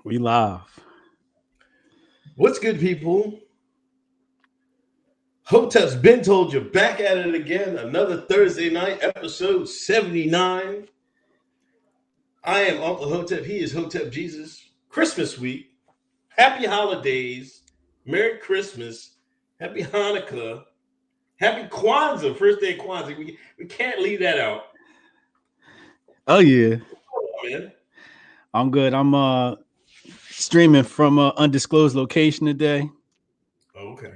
We live. What's good, people? Hoteps been told you back at it again. Another Thursday night, episode 79. I am Uncle Hotep. He is Hotep Jesus. Christmas week. Happy holidays. Merry Christmas. Happy Hanukkah. Happy Kwanzaa. First day of Kwanzaa. We can't leave that out. Oh yeah, Oh, man. I'm good. I'm streaming from an undisclosed location today. Oh, okay.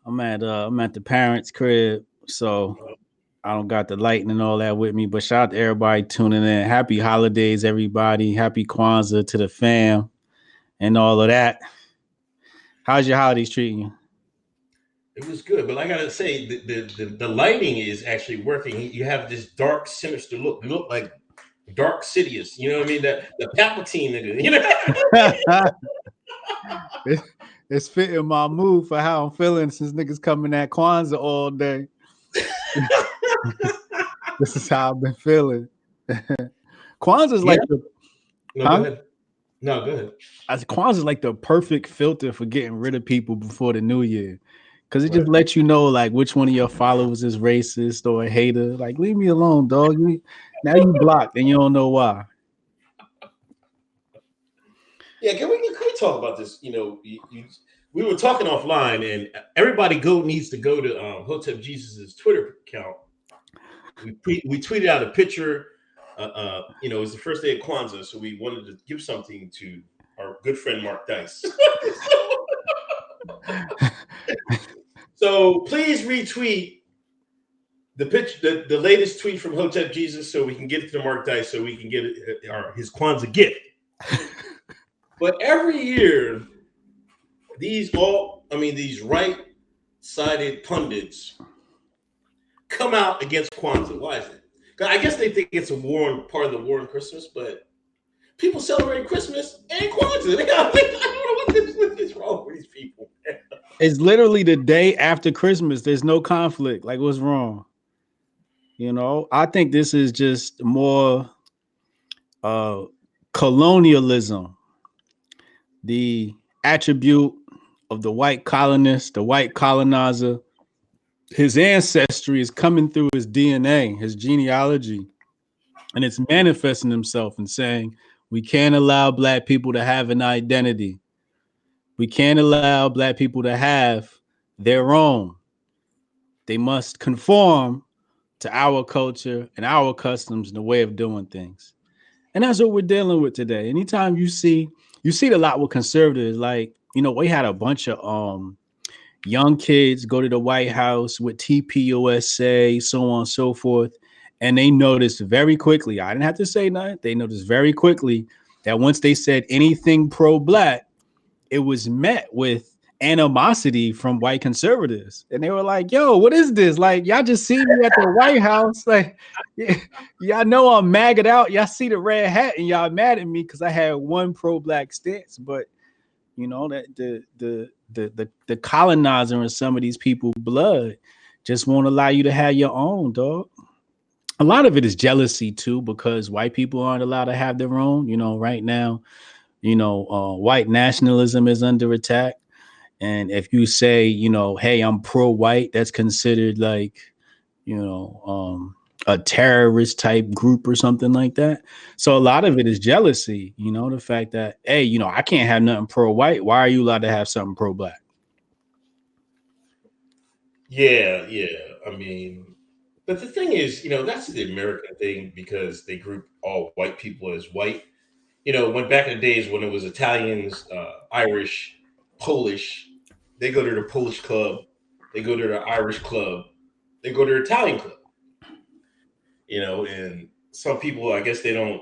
I'm at the parents' crib, so I don't got the lighting and all that with me. But shout out to everybody tuning in. Happy holidays, everybody. Happy Kwanzaa to the fam and all of that. How's your holidays treating you? It was good, but I gotta say, the lighting is actually working. You have this dark, sinister look. You look like Dark Sidious. You know what I mean? The Palpatine nigga. You know? It's fitting my mood for how I'm feeling since niggas coming at Kwanzaa all day. This is how I've been feeling. Kwanzaa's like the No, go ahead. No, go ahead. Kwanzaa's like the perfect filter for getting rid of people before the new year. Cause it just lets you know like which one of your followers is racist or a hater. Like, leave me alone, dog. Now you blocked and you don't know why. Yeah, can we talk about this? You know, we were talking offline, and everybody needs to go to Hotep Jesus's Twitter account. We tweeted out a picture. It was the first day of Kwanzaa, so we wanted to give something to our good friend Mark Dice. So please retweet the latest tweet from Hotep Jesus, so we can get it to Mark Dice, so we can get his Kwanzaa gift. But every year, these right-sided pundits come out against Kwanzaa. Why is it? I guess they think it's part of the war on Christmas, but people celebrate Christmas and Kwanzaa. I don't know what is wrong with these people. It's literally the day after Christmas. There's no conflict. Like, what's wrong? You know, I think this is just more colonialism, the attribute of the white colonist, the white colonizer. His ancestry is coming through his DNA, his genealogy, and it's manifesting himself and saying, we can't allow black people to have an identity. We can't allow black people to have their own. They must conform to our culture and our customs and the way of doing things. And that's what we're dealing with today. Anytime you see it a lot with conservatives, like, we had a bunch of young kids go to the White House with TPUSA, so on and so forth. And they noticed very quickly, I didn't have to say nothing, they noticed very quickly that once they said anything pro-black, it was met with animosity from white conservatives. And they were like, yo, what is this? Like, y'all just see me at the White House. Like, y'all know I'm maggot out. Y'all see the red hat and y'all mad at me because I had one pro-black stance. But that the colonizer in some of these people's blood just won't allow you to have your own, dog. A lot of it is jealousy too, because white people aren't allowed to have their own. Right now, white nationalism is under attack. And if you say, hey, I'm pro-white, that's considered like, a terrorist type group or something like that. So a lot of it is jealousy, the fact that, hey, I can't have nothing pro-white. Why are you allowed to have something pro-black? Yeah. I mean, but the thing is, that's the American thing, because they group all white people as white. When back in the days when it was Italians, Irish, Polish, they go to the Polish club, they go to the Irish club, they go to the Italian club. And some people, I guess they don't.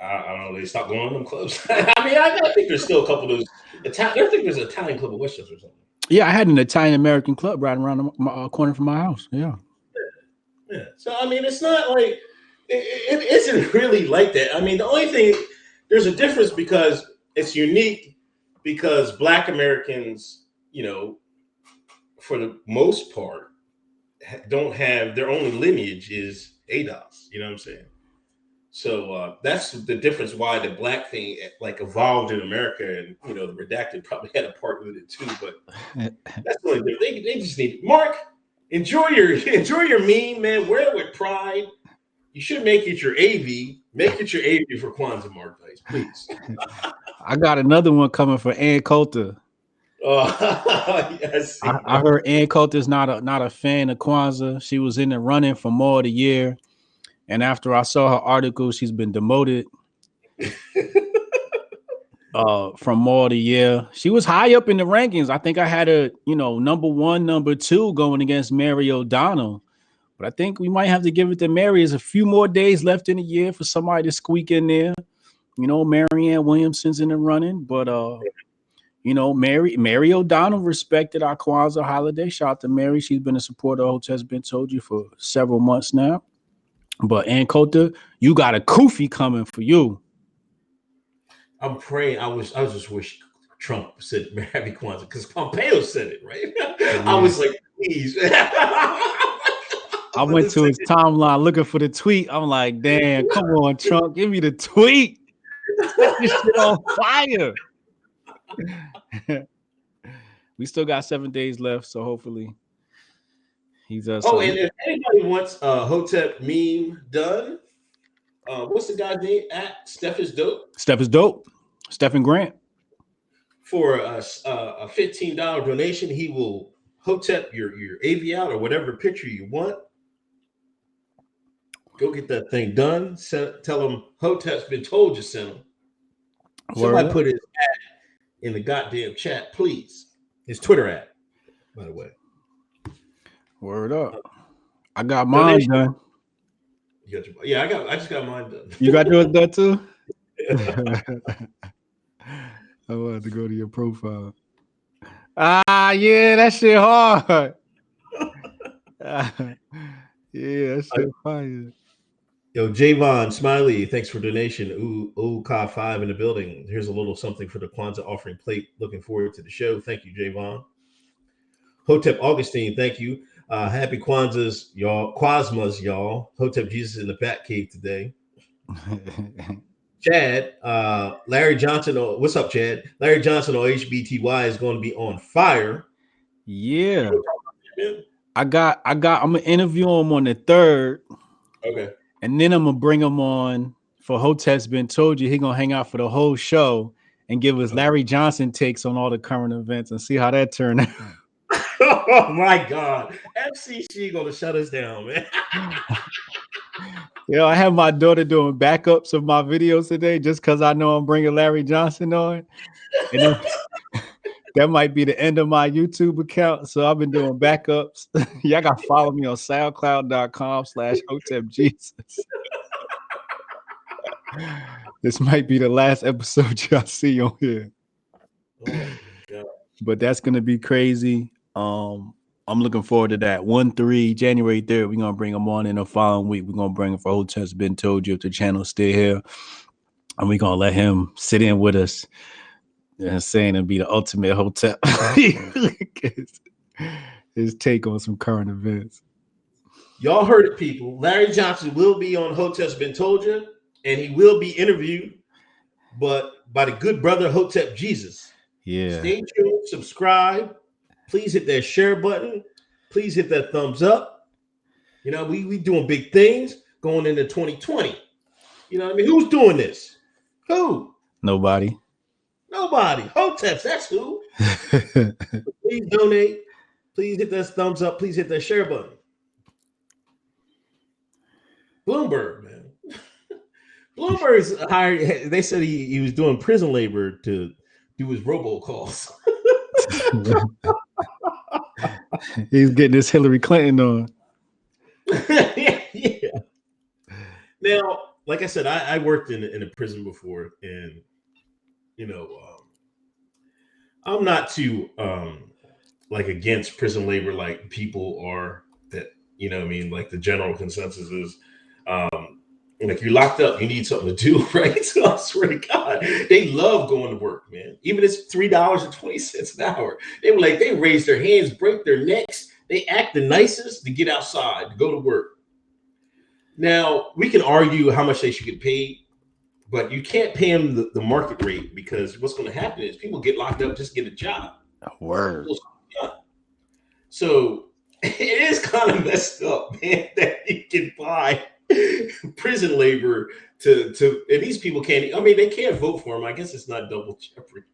I don't know. They stop going to them clubs. I mean, I think there's still a couple of those. I think there's an Italian club in Westchester or something. Yeah, I had an Italian American club right around the corner from my house. Yeah. So I mean, it's not like it isn't really like that. I mean, the only thing, there's a difference because it's unique, because Black Americans, for the most part, don't have their only lineage is ADOS. You know what I'm saying? So that's the difference why the black thing like evolved in America, and the redacted probably had a part with it too. But that's the only thing. They just need Mark. Enjoy your meme, man. Wear it with pride. You should make it your AV. Make it your AV for Kwanza, Mark Dice, please. I got another one coming for Ann Coulter. Yes. I heard Ann Coulter's not a fan of Kwanza. She was in the running for more of the year, and after I saw her article, she's been demoted from more of the year. She was high up in the rankings. I think I had her, number 1, number 2 going against Mary O'Donnell. But I think we might have to give it to Mary. There's a few more days left in the year for somebody to squeak in there. Marianne Williamson's in the running, but Mary O'Donnell respected our Kwanzaa holiday. Shout out to Mary. She's been a supporter of Hoteps Been Told You for several months now. But Ann Coulter, you got a kufi coming for you. I'm praying. I just wish Trump said Happy Kwanzaa because Pompeo said it, right? Yeah. I was like, please. I went to his timeline looking for the tweet. I'm like, damn, come on, Trump, give me the tweet. Set this shit on fire. We still got 7 days left, so hopefully he's and if anybody wants a Hotep meme done, what's the guy's name? At Steph is Dope. Steph is Dope. Stephen Grant. For a $15 donation, he will Hotep your AV out or whatever picture you want. Go get that thing done. Tell him Hotep's Been Told You sent him. Somebody put his ad in the goddamn chat, please. His Twitter ad, by the way. Word up. I got mine done. You got your, I just got mine done. You got yours done too? I wanted to go to your profile. Yeah, that shit hard. Yeah, that shit fire. Yo, Javon Smiley, thanks for donation. Ooh, Ka 5 in the building. Here's a little something for the Kwanzaa offering plate. Looking forward to the show. Thank you, Javon. Hotep Augustine, thank you. Happy Kwanzas, y'all. Quasmas, y'all. Hotep Jesus in the Bat Cave today. Chad, Larry Johnson. What's up, Chad? Larry Johnson on HBTY is going to be on fire. Yeah. I'm gonna interview him on the 3rd. Okay. And then I'm gonna bring him on for Hotep's Been Told You. He gonna hang out for the whole show and give us Larry Johnson takes on all the current events and see how that turned out. Oh my God. FCC gonna shut us down, man. I have my daughter doing backups of my videos today just because I know I'm bringing Larry Johnson on. And then, that might be the end of my YouTube account. So I've been doing backups. Y'all got to follow me on soundcloud.com/HotepJesus. This might be the last episode y'all see on here. Oh, but that's going to be crazy. I'm looking forward to that. January 3rd, we're going to bring him on. In the following week, we're going to bring him for Hotep's Been Told You if the channel's still here. And we're going to let him sit in with us. And saying and be the ultimate Hotep. His take on some current events. Y'all heard it, people. Larry Johnson will be on Hotep's Been Told You, and he will be interviewed, but by the good brother Hotep Jesus. Yeah. Stay tuned, subscribe. Please hit that share button. Please hit that thumbs up. We doing big things going into 2020. You know what I mean? Who's doing this? Who? Nobody. Hoteps, that's who. Please donate. Please hit that thumbs up. Please hit that share button. Bloomberg, man. Bloomberg's hired. They said he was doing prison labor to do his robocalls. He's getting this Hillary Clinton on. Yeah. Now, like I said, I worked in a prison before, and I'm not too against prison labor like people are. That like the general consensus is like you're locked up, you need something to do, right? So I swear to God, they love going to work, man. Even if it's $3.20 an hour, they raise their hands, break their necks, they act the nicest to get outside to go to work. Now we can argue how much they should get paid, but you can't pay them the market rate because what's going to happen is people get locked up just to get a job. Word. So it is kind of messed up, man, that you can buy prison labor to and these people can't. I mean, they can't vote for him. I guess it's not double jeopardy.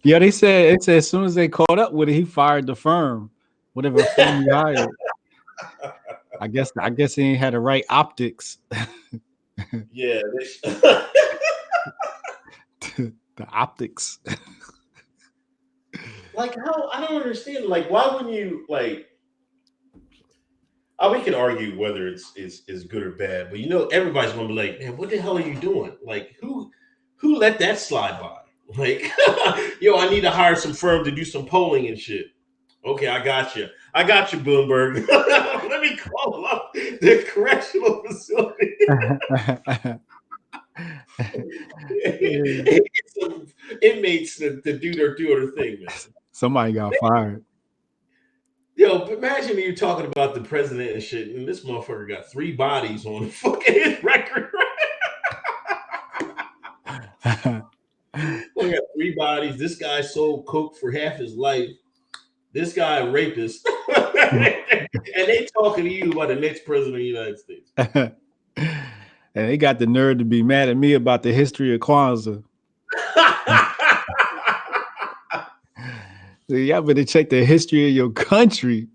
Yeah, they said as soon as they caught up with it, he fired the firm, whatever firm he hired. I guess he ain't had the right optics. Yeah, the optics. Like how I don't understand. Like, why wouldn't you like? We can argue whether it's good or bad, but everybody's gonna be like, man, what the hell are you doing? Like, who let that slide by? Like, I need to hire some firm to do some polling and shit. Okay, I got you, Bloomberg. Let me call up the correctional facility. Get some inmates to do their thing, man. Somebody got fired. Imagine you're talking about the president and shit, and this motherfucker got 3 bodies on fucking his record. We got 3 bodies. This guy sold coke for half his life. This guy a rapist. And they talking to you about the next president of the United States. And they got the nerve to be mad at me about the history of Kwanza. So y'all better check the history of your country.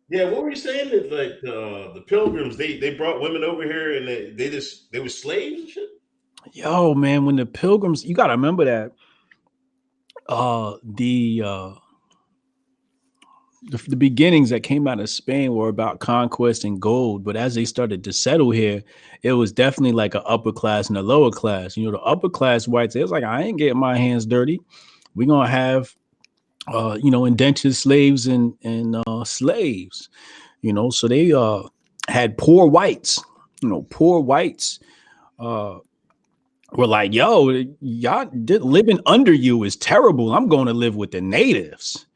Yeah, what were you saying? That like the Pilgrims, they brought women over here and they were slaves and shit. Yo, man, when the Pilgrims, you gotta remember that the beginnings that came out of Spain were about conquest and gold, but as they started to settle here, it was definitely like an upper class and a lower class. The upper class whites, it was like, I ain't getting my hands dirty. We're gonna have indentured slaves and slaves, so they had poor whites. Poor whites were like, yo, y'all living under you is terrible. I'm going to live with the natives.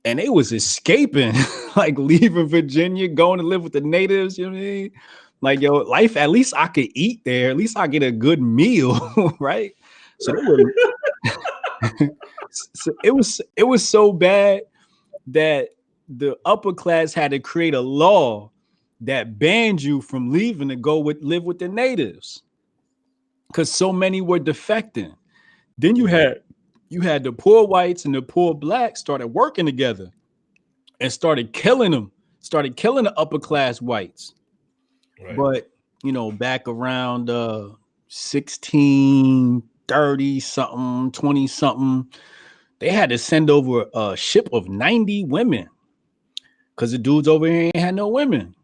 And they was escaping, like leaving Virginia, going to live with the natives. You know what I mean? Like, yo, life, at least I could eat there. At least I get a good meal, right? So they were so it was so bad that the upper class had to create a law that banned you from leaving to live with the natives because so many were defecting. Then you had the poor whites and the poor blacks started working together and started killing the upper class whites. Right. But back around 1630 something, 20 something, they had to send over a ship of 90 women because the dudes over here ain't had no women.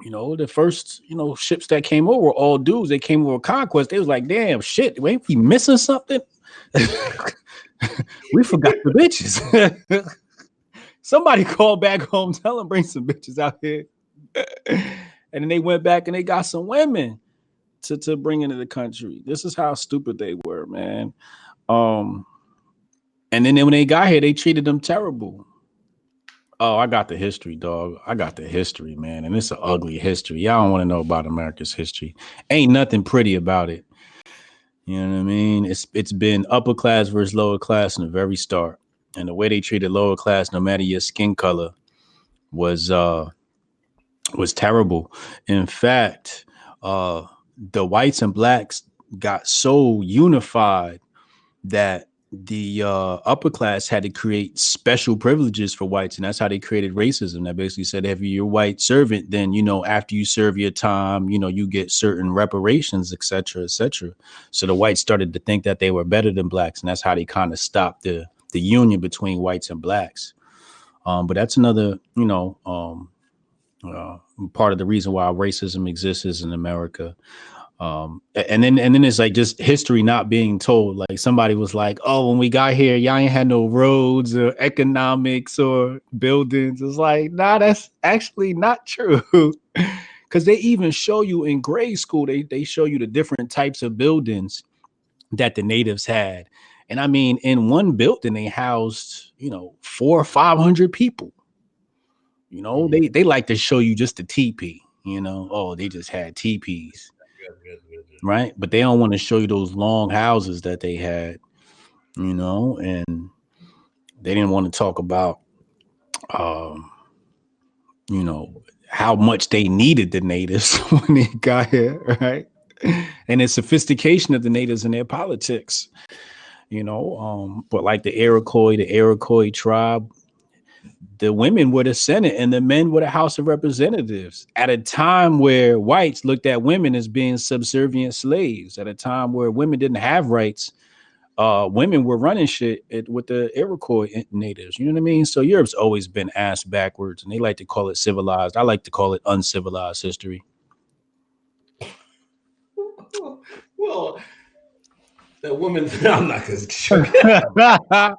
The first, ships that came over were all dudes. They came over conquest. They was like, damn, shit, ain't we missing something? We forgot the bitches. Somebody called back home, tell them bring some bitches out here. And then they went back and they got some women to bring into the country. This is how stupid they were, man. And then when they got here, they treated them terrible. Oh, I got the history, dog. I got the history, man. And it's an ugly history. Y'all don't want to know about America's history. Ain't nothing pretty about it. You know what I mean? It's been upper class versus lower class from the very start. And the way they treated lower class, no matter your skin color, was terrible. In fact, the whites and blacks got so unified that the upper class had to create special privileges for whites, and that's how they created racism. That basically said, if you're a white servant, then after you serve your time, you get certain reparations, etc., etc. So the whites started to think that they were better than blacks, and that's how they kind of stopped the union between whites and blacks. But that's another part of the reason why racism exists in America. And then it's like just history not being told. Like somebody was like, oh, when we got here, y'all ain't had no roads or economics or buildings. It's like, nah, that's actually not true. Because they even show you in grade school, they show you the different types of buildings that the natives had. And in one building, they housed, 400 or 500 people. You know, they like to show you just the teepee. You know, oh, they just had teepees, right? But they don't want to show you those long houses that they had. You know, and they didn't want to talk about, you know, how much they needed the natives when they got here, right? And the sophistication of the natives in their politics, you know. But like the Iroquois tribe, the women were the Senate and the men were the House of Representatives at a time where whites looked at women as being subservient slaves, at a time where women didn't have rights. Women were running shit with the Iroquois natives. You know what I mean? So Europe's always been ass backwards, and they like to call it civilized. I like to call it uncivilized history. Well, that woman, I'm not going to.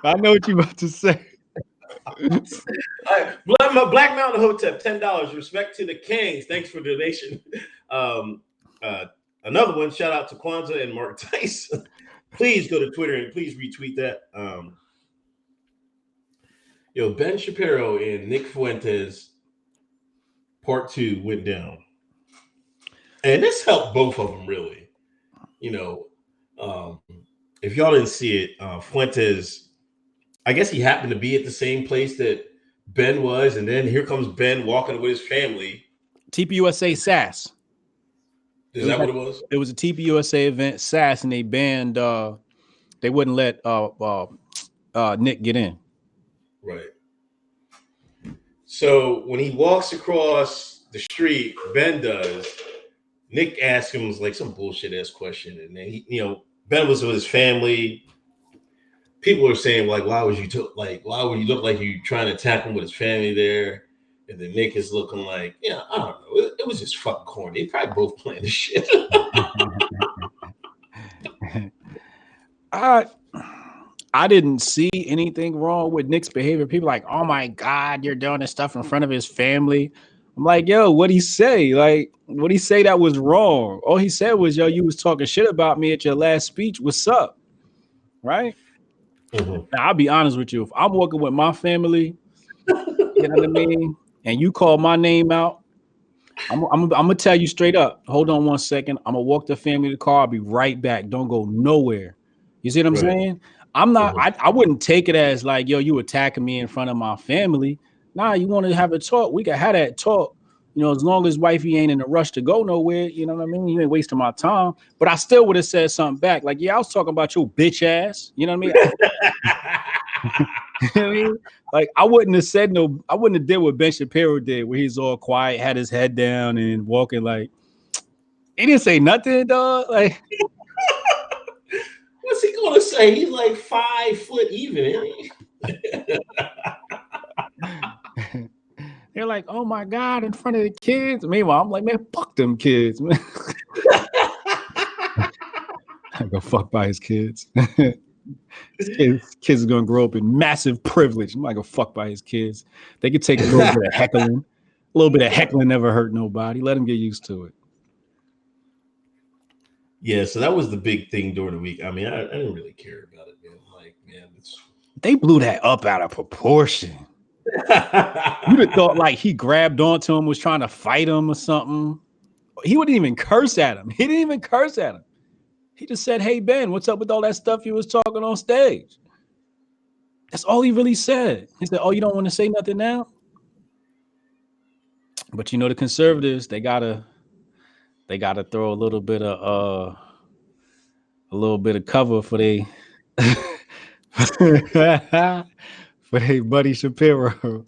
I know what you're about to say. Black Mountain Hotep, $10. Respect to the Kings. Thanks for the donation. Another one, shout out to Kwanza and Mark Tyson. Please go to Twitter and please retweet that. Ben Shapiro and Nick Fuentes part 2 went down. And this helped both of them, really. You know, if y'all didn't see it, Fuentes, I guess he happened to be at the same place that Ben was. And then here comes Ben walking with his family. TPUSA SAS. Is that what it was? It was a TPUSA event, SAS, and they banned. They wouldn't let Nick get in. Right. So when he walks across the street, Ben does. Nick asks him like some bullshit ass question, and then Ben was with his family. People are saying like, why would you look like you're trying to attack him with his family there? And then Nick is looking like, I don't know. It was just fucking corny. They probably both playing this shit. I didn't see anything wrong with Nick's behavior. People are like, oh my God, you're doing this stuff in front of his family. I'm like, yo, what'd he say? Like, what'd he say that was wrong? All he said was, yo, you was talking shit about me at your last speech. What's up? Right? Mm-hmm. Now, I'll be honest with you. If I'm working with my family, you know what I mean? And you call my name out, I'm gonna tell you straight up. Hold on 1 second. I'm gonna walk the family to the car. I'll be right back. Don't go nowhere. You see what I'm saying? I'm not. I wouldn't take it as like, yo, you attacking me in front of my family. Nah, you want to have a talk? We can have that talk. You know, as long as wifey ain't in a rush to go nowhere. You know what I mean? You ain't wasting my time. But I still would have said something back. Like, yeah, I was talking about your bitch ass. You know what I mean? You know what I mean? Like, I wouldn't have said no. I wouldn't have did what Ben Shapiro did, where he's all quiet, had his head down, and walking like he didn't say nothing, dog. Like, what's he gonna say? He's like 5 foot even. They're like, oh my God, in front of the kids. Meanwhile, I'm like, man, fuck them kids, man. I go fuck by his kids. Kids are gonna grow up in massive privilege. I'm not gonna fuck by his kids. They could take a little bit of heckling. A little bit of heckling never hurt nobody. Let them get used to it. Yeah, so that was the big thing during the week. I mean, I didn't really care about it, man. Like, man, they blew that up out of proportion. You'd have thought like he grabbed onto him, was trying to fight him or something. He wouldn't even curse at him. He didn't even curse at him. He just said, hey, Ben, what's up with all that stuff you was talking on stage? That's all he really said. He said, oh, you don't want to say nothing now? But you know, the conservatives, they gotta throw a little bit of cover for they for they buddy Shapiro.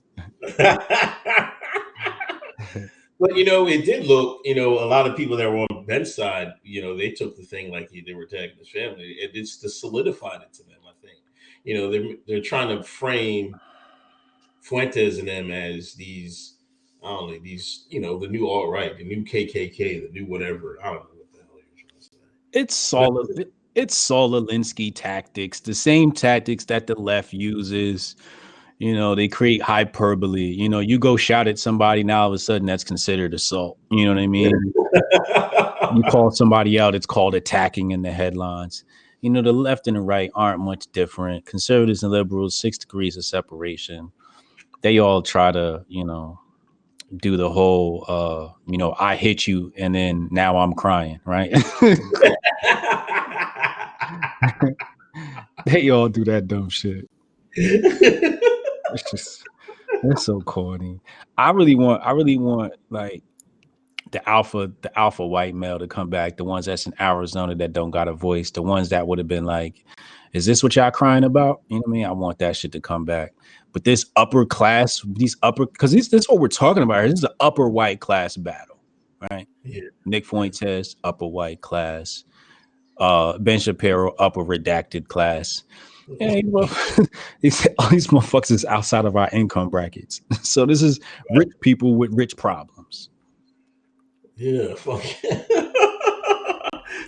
But it did look, a lot of people that were on Ben's side, they took the thing like they were attacking his family. It's just solidified it to them, I think. They're trying to frame Fuentes and them as these, I don't know, these, the new alt-right, the new KKK, the new whatever. I don't know what the hell you're trying to say. It's Saul Alinsky tactics, the same tactics that the left uses. They create hyperbole. You go shout at somebody, now all of a sudden that's considered assault. You know what I mean? You call somebody out, it's called attacking in the headlines. The left and the right aren't much different. Conservatives and liberals, 6 degrees of separation. they all try to, do the whole, I hit you and then now I'm crying, right? They all do that dumb shit. It's so corny. I really want like the alpha white male to come back, the ones that's in Arizona that don't got a voice, the ones that would have been like, is this what y'all crying about? You know what I mean? I want that shit to come back. But this upper class, because this is what we're talking about here. This is an upper white class battle, right? Yeah. Nick Fuentes, upper white class. Ben Shapiro, upper redacted class. Yeah, he said all these motherfuckers is outside of our income brackets. So this is rich people with rich problems. Yeah, fuck.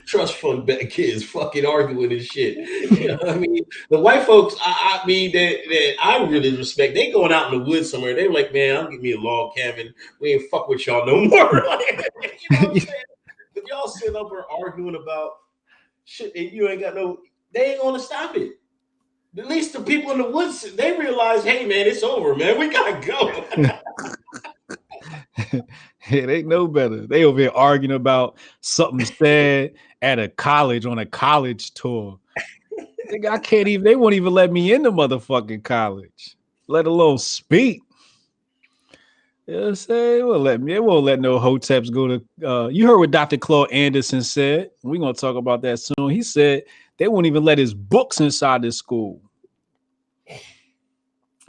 Trust fund bad kids fucking arguing and shit. You know what I mean? The white folks, I mean, that I really respect, they going out in the woods somewhere. They were like, man, I'll give me a log cabin. We ain't fuck with y'all no more. Like, you know what I'm saying? If y'all sit up or arguing about shit and you ain't got no, they ain't gonna stop it. At least the people in the woods, they realize, hey man, it's over, man. We gotta go. Yeah, they know better. They over here arguing about something said at a college on a college tour. I can't even. They won't even let me in the motherfucking college, let alone speak. You know what I'm saying? They won't let no Hoteps go to. You heard what Dr. Claude Anderson said. We're gonna talk about that soon. He said they won't even let his books inside this school.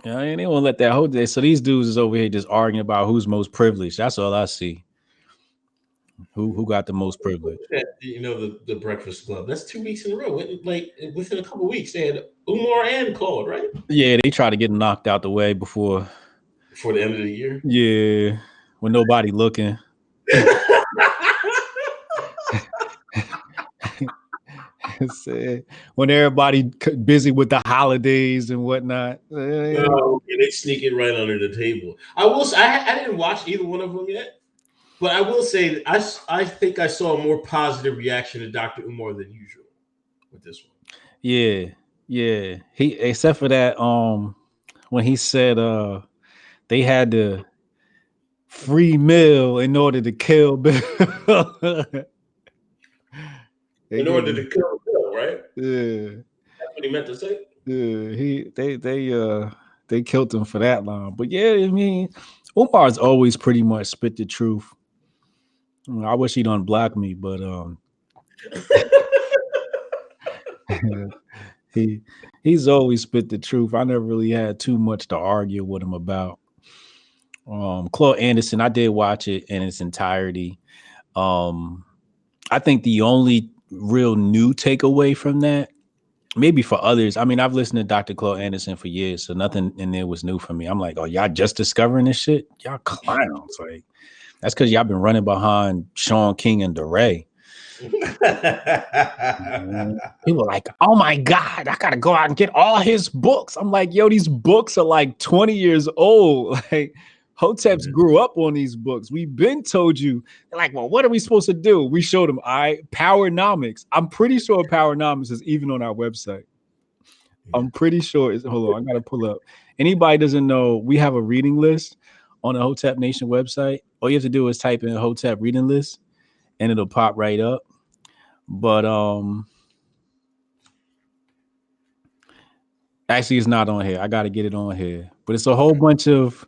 Yeah, and they won't let that hold. So these dudes is over here just arguing about who's most privileged. That's all I see. Who got the most privilege? You know, the Breakfast Club. That's 2 weeks in a row. Like within a couple of weeks, they had Umar and Claude, right? Yeah, they try to get knocked out the way before the end of the year. Yeah, when nobody looking. When everybody busy with the holidays and whatnot. No, they sneak it right under the table. I will say, I didn't watch either one of them yet, but I will say I think I saw a more positive reaction to Dr. Umar than usual with this one. Yeah. He except for that when he said they had to free meal in order to kill Bill. In order to kill Bill, right? Yeah. That's what he meant to say. Yeah, they killed him for that line. But yeah, I mean, Umar's always pretty much spit the truth. I wish he'd unblock me, but he's always spit the truth. I never really had too much to argue with him about. Claude Anderson, I did watch it in its entirety. I think the only real new takeaway from that, maybe for others, I mean, I've listened to Dr. Claude Anderson for years, so nothing in there was new for me. I'm like, oh, y'all just discovering this shit? Y'all clowns. Like, that's because y'all been running behind Sean King and DeRay. People are like, oh my God, I gotta go out and get all his books. I'm like, yo, these books are like 20 years old. Like, Hoteps grew up on these books. We've been told you. They're like, well, what are we supposed to do? We showed them Powernomics. I'm pretty sure Powernomics is even on our website. I'm pretty sure it's, hold on, I gotta pull up. Anybody doesn't know, we have a reading list on the Hotep Nation website. All you have to do is type in Hotep reading list and it'll pop right up. But actually it's not on here. I gotta get it on here. But it's a whole bunch of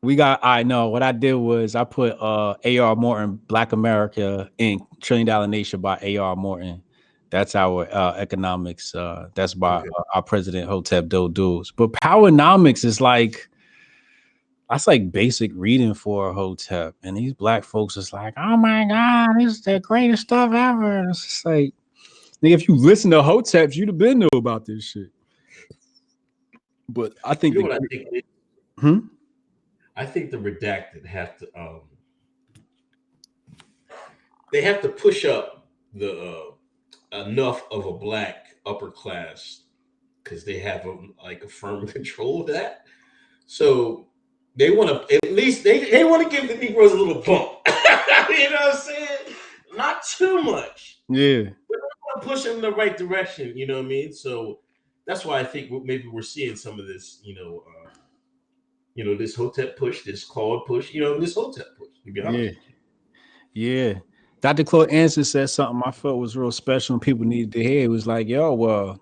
I know what I did was I put A.R. Morton, Black America Inc., $1 Trillion Nation by A.R. Morton. That's our economics. That's by our president, Hotep Duels. But Powernomics is like, that's like basic reading for a Hotep. And these black folks is like, oh my God, this is the greatest stuff ever. And it's just like, if you listen to Hoteps, you'd have been know about this shit. But I think, you know what I think it is? I think the redacted have to they have to push up the enough of a black upper class because they have a firm control of that. So they want to, at least they want to give the Negroes a little bump. You know what I'm saying? Not too much. Yeah. But they want to push them in the right direction. You know what I mean? So that's why I think maybe we're seeing some of this, this Hotep push, this Claude push, this Hotep push. To be honest Yeah, with you. yeah. Dr. Claude Anderson said something I felt was real special and people needed to hear. It was like, yo,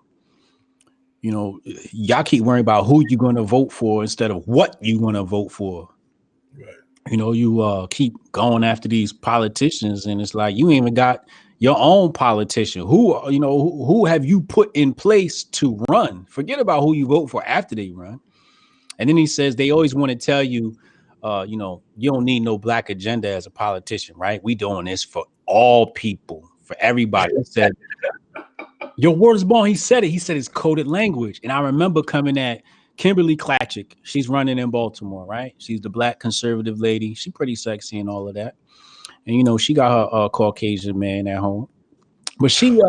y'all keep worrying about who you're going to vote for instead of what you're going to vote for. Right. You keep going after these politicians, and it's like you ain't even got your own politician. Who have you put in place to run? Forget about who you vote for after they run. And then he says they always want to tell you, you don't need no black agenda as a politician, right? We doing this for all people, for everybody. He said, your word is born. He said it. He said it's coded language. And I remember coming at Kimberly Klatchik. She's running in Baltimore, right? She's the black conservative lady. She's pretty sexy and all of that. And, she got her Caucasian man at home. But she,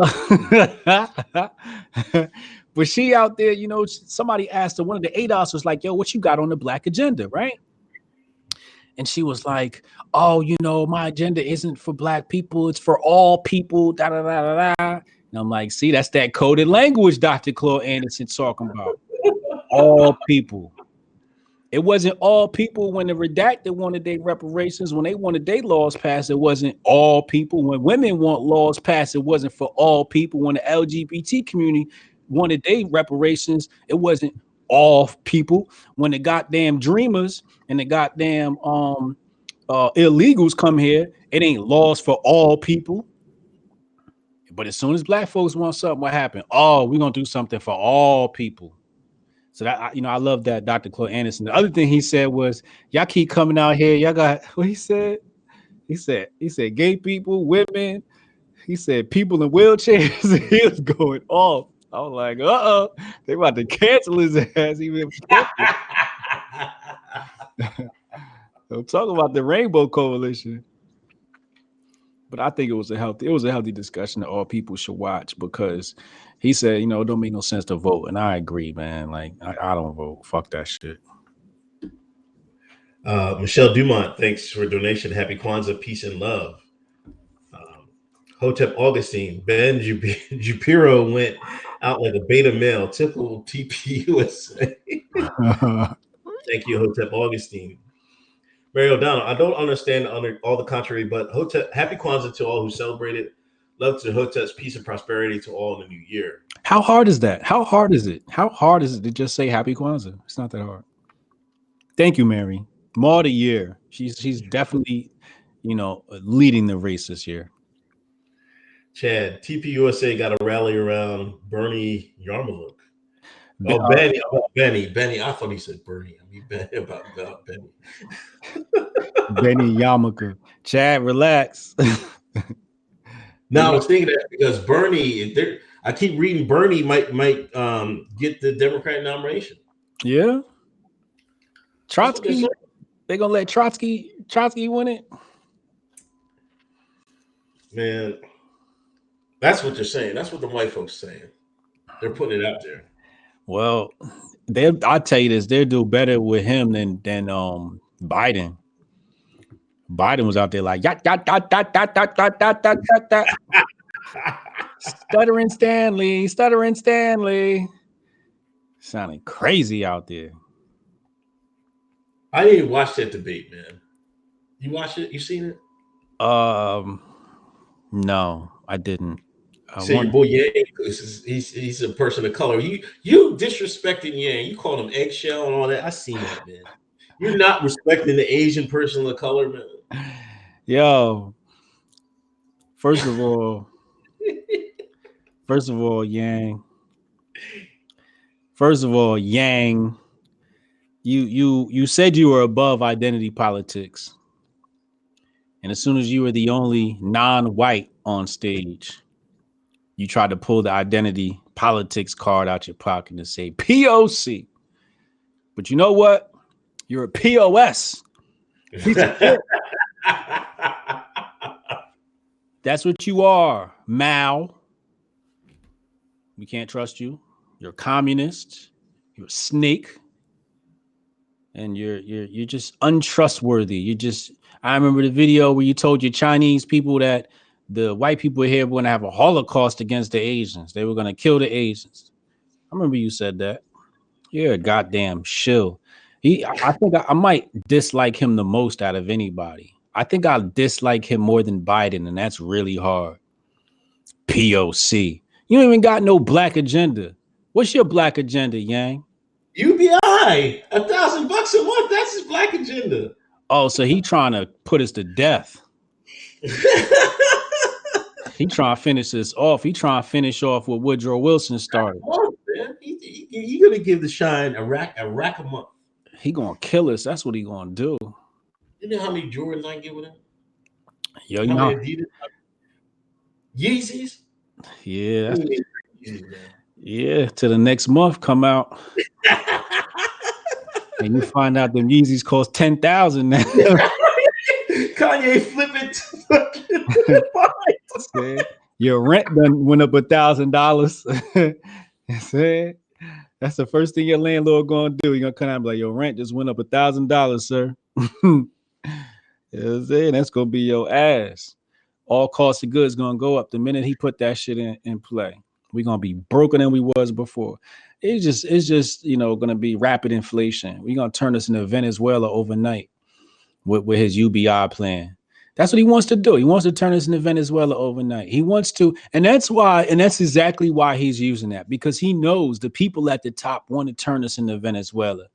but she out there, somebody asked her, one of the ADOS was like, yo, what you got on the black agenda, right? And she was like, oh, my agenda isn't for black people. It's for all people, da, da, da, da, da. And I'm like, see, that's that coded language Dr. Claude Anderson talking about. All people. It wasn't all people when the redacted wanted their reparations. When they wanted their laws passed, it wasn't all people. When women want laws passed, it wasn't for all people. When the LGBT community wanted their reparations, it wasn't all people. When the goddamn dreamers and the goddamn illegals come here, it ain't laws for all people. But as soon as black folks want something, what happened? Oh, we're gonna do something for all people. So that I love that Dr. Claude Anderson. The other thing he said was, y'all keep coming out here. Y'all got what he said. He said gay people, women. He said people in wheelchairs. He was going off. I was like, they about to cancel his ass. Even I'm talking about the Rainbow Coalition. But I think it was a healthy discussion that all people should watch because he said, it don't make no sense to vote. And I agree, man. Like, I don't vote. Fuck that shit. Michelle Dumont, thanks for a donation. Happy Kwanzaa, peace and love. Hotep Augustine, Ben Shapiro went out like a beta male. Typical TPUSA. Thank you, Hotep Augustine. Mary O'Donnell, I don't understand all the contrary, but Hotep, happy Kwanzaa to all who celebrated. Love to Hotep's peace and prosperity to all in the new year. How hard is that? How hard is it? How hard is it to just say happy Kwanzaa? It's not that hard. Thank you, Mary. More the year. She's definitely, leading the race this year. Chad, TPUSA got to rally around Bernie Yarmulke. Oh, Benny. I thought he said Bernie. I mean, about Benny. Benny Yarmulke. Chad, relax. No, I was thinking that because Bernie, I keep reading Bernie might get the Democratic nomination. Yeah. Trotsky, they're gonna let Trotsky win it. Man, that's what they're saying. That's what the white folks are saying. They're putting it out there. Well, I'll tell you this, they'll do better with him than Biden. Biden was out there like stuttering Stanley. Sounding crazy out there. I didn't watch that debate, man. You watched it? You seen it? No, I didn't. Your boy Yang, he's a person of color. You disrespecting Yang. You called him eggshell and all that. I seen that, man. You're not respecting the Asian person of color, man. Yo, first of all, Yang. You said you were above identity politics. And as soon as you were the only non-white on stage, you tried to pull the identity politics card out your pocket and say POC. But you know what? You're a POS. That's what you are, Mao. We can't trust you. You're a communist. You're a snake. And you're just untrustworthy. I remember the video where you told your Chinese people that the white people here were going to have a Holocaust against the Asians. They were going to kill the Asians. remember you said that. You're a goddamn shill. I think I might dislike him the most out of anybody. I think I dislike him more than Biden, and that's really hard. POC. You don't even got no black agenda. What's your black agenda, Yang? UBI, $1,000 a month. That's his black agenda. Oh, so he trying to put us to death. He trying to finish this off. He trying to finish off what Woodrow Wilson started. He gonna give the shine a rack a month. He gonna kill us. That's what he gonna do. You know how many Jordans I get with him? Yo, you know. Yeezys? Yeah. Yeah, till the next month come out. And you find out them Yeezys cost $10,000 now. Kanye flipping. Your rent done went up $1,000. That's the first thing your landlord gonna do. You're gonna come out and be like, your rent just went up $1,000, sir. That's gonna be your ass. All cost of goods gonna go up the minute he put that shit in play. We're gonna be broken than we was before. It's just gonna be rapid inflation. We're gonna turn us into Venezuela overnight with his UBI plan. That's what he wants to do. He wants to turn us into Venezuela overnight. He wants to, and that's exactly why he's using that, because he knows the people at the top want to turn us into Venezuela.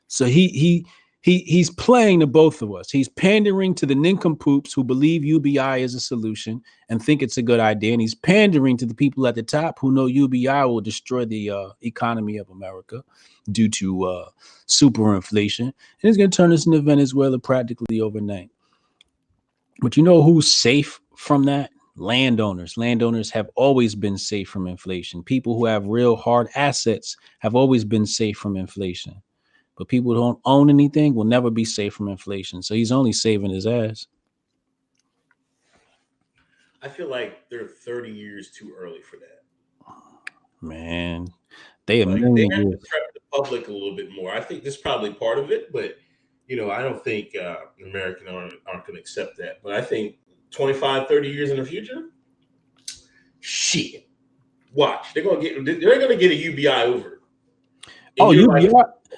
So he's playing to both of us. He's pandering to the nincompoops who believe UBI is a solution and think it's a good idea, and he's pandering to the people at the top who know UBI will destroy the economy of America due to super inflation, and it's going to turn us into Venezuela practically overnight. But you know who's safe from that? Landowners. Landowners have always been safe from inflation. People who have real hard assets have always been safe from inflation. But people who don't own anything will never be safe from inflation. So he's only saving his ass. I feel like they're 30 years too early for that. Man, they have to to trap the public a little bit more. I think this is probably part of it, but I don't think Americans aren't going to accept that. But I think 25, 30 years in the future, shit, watch. They're going to get a UBI over. UBI?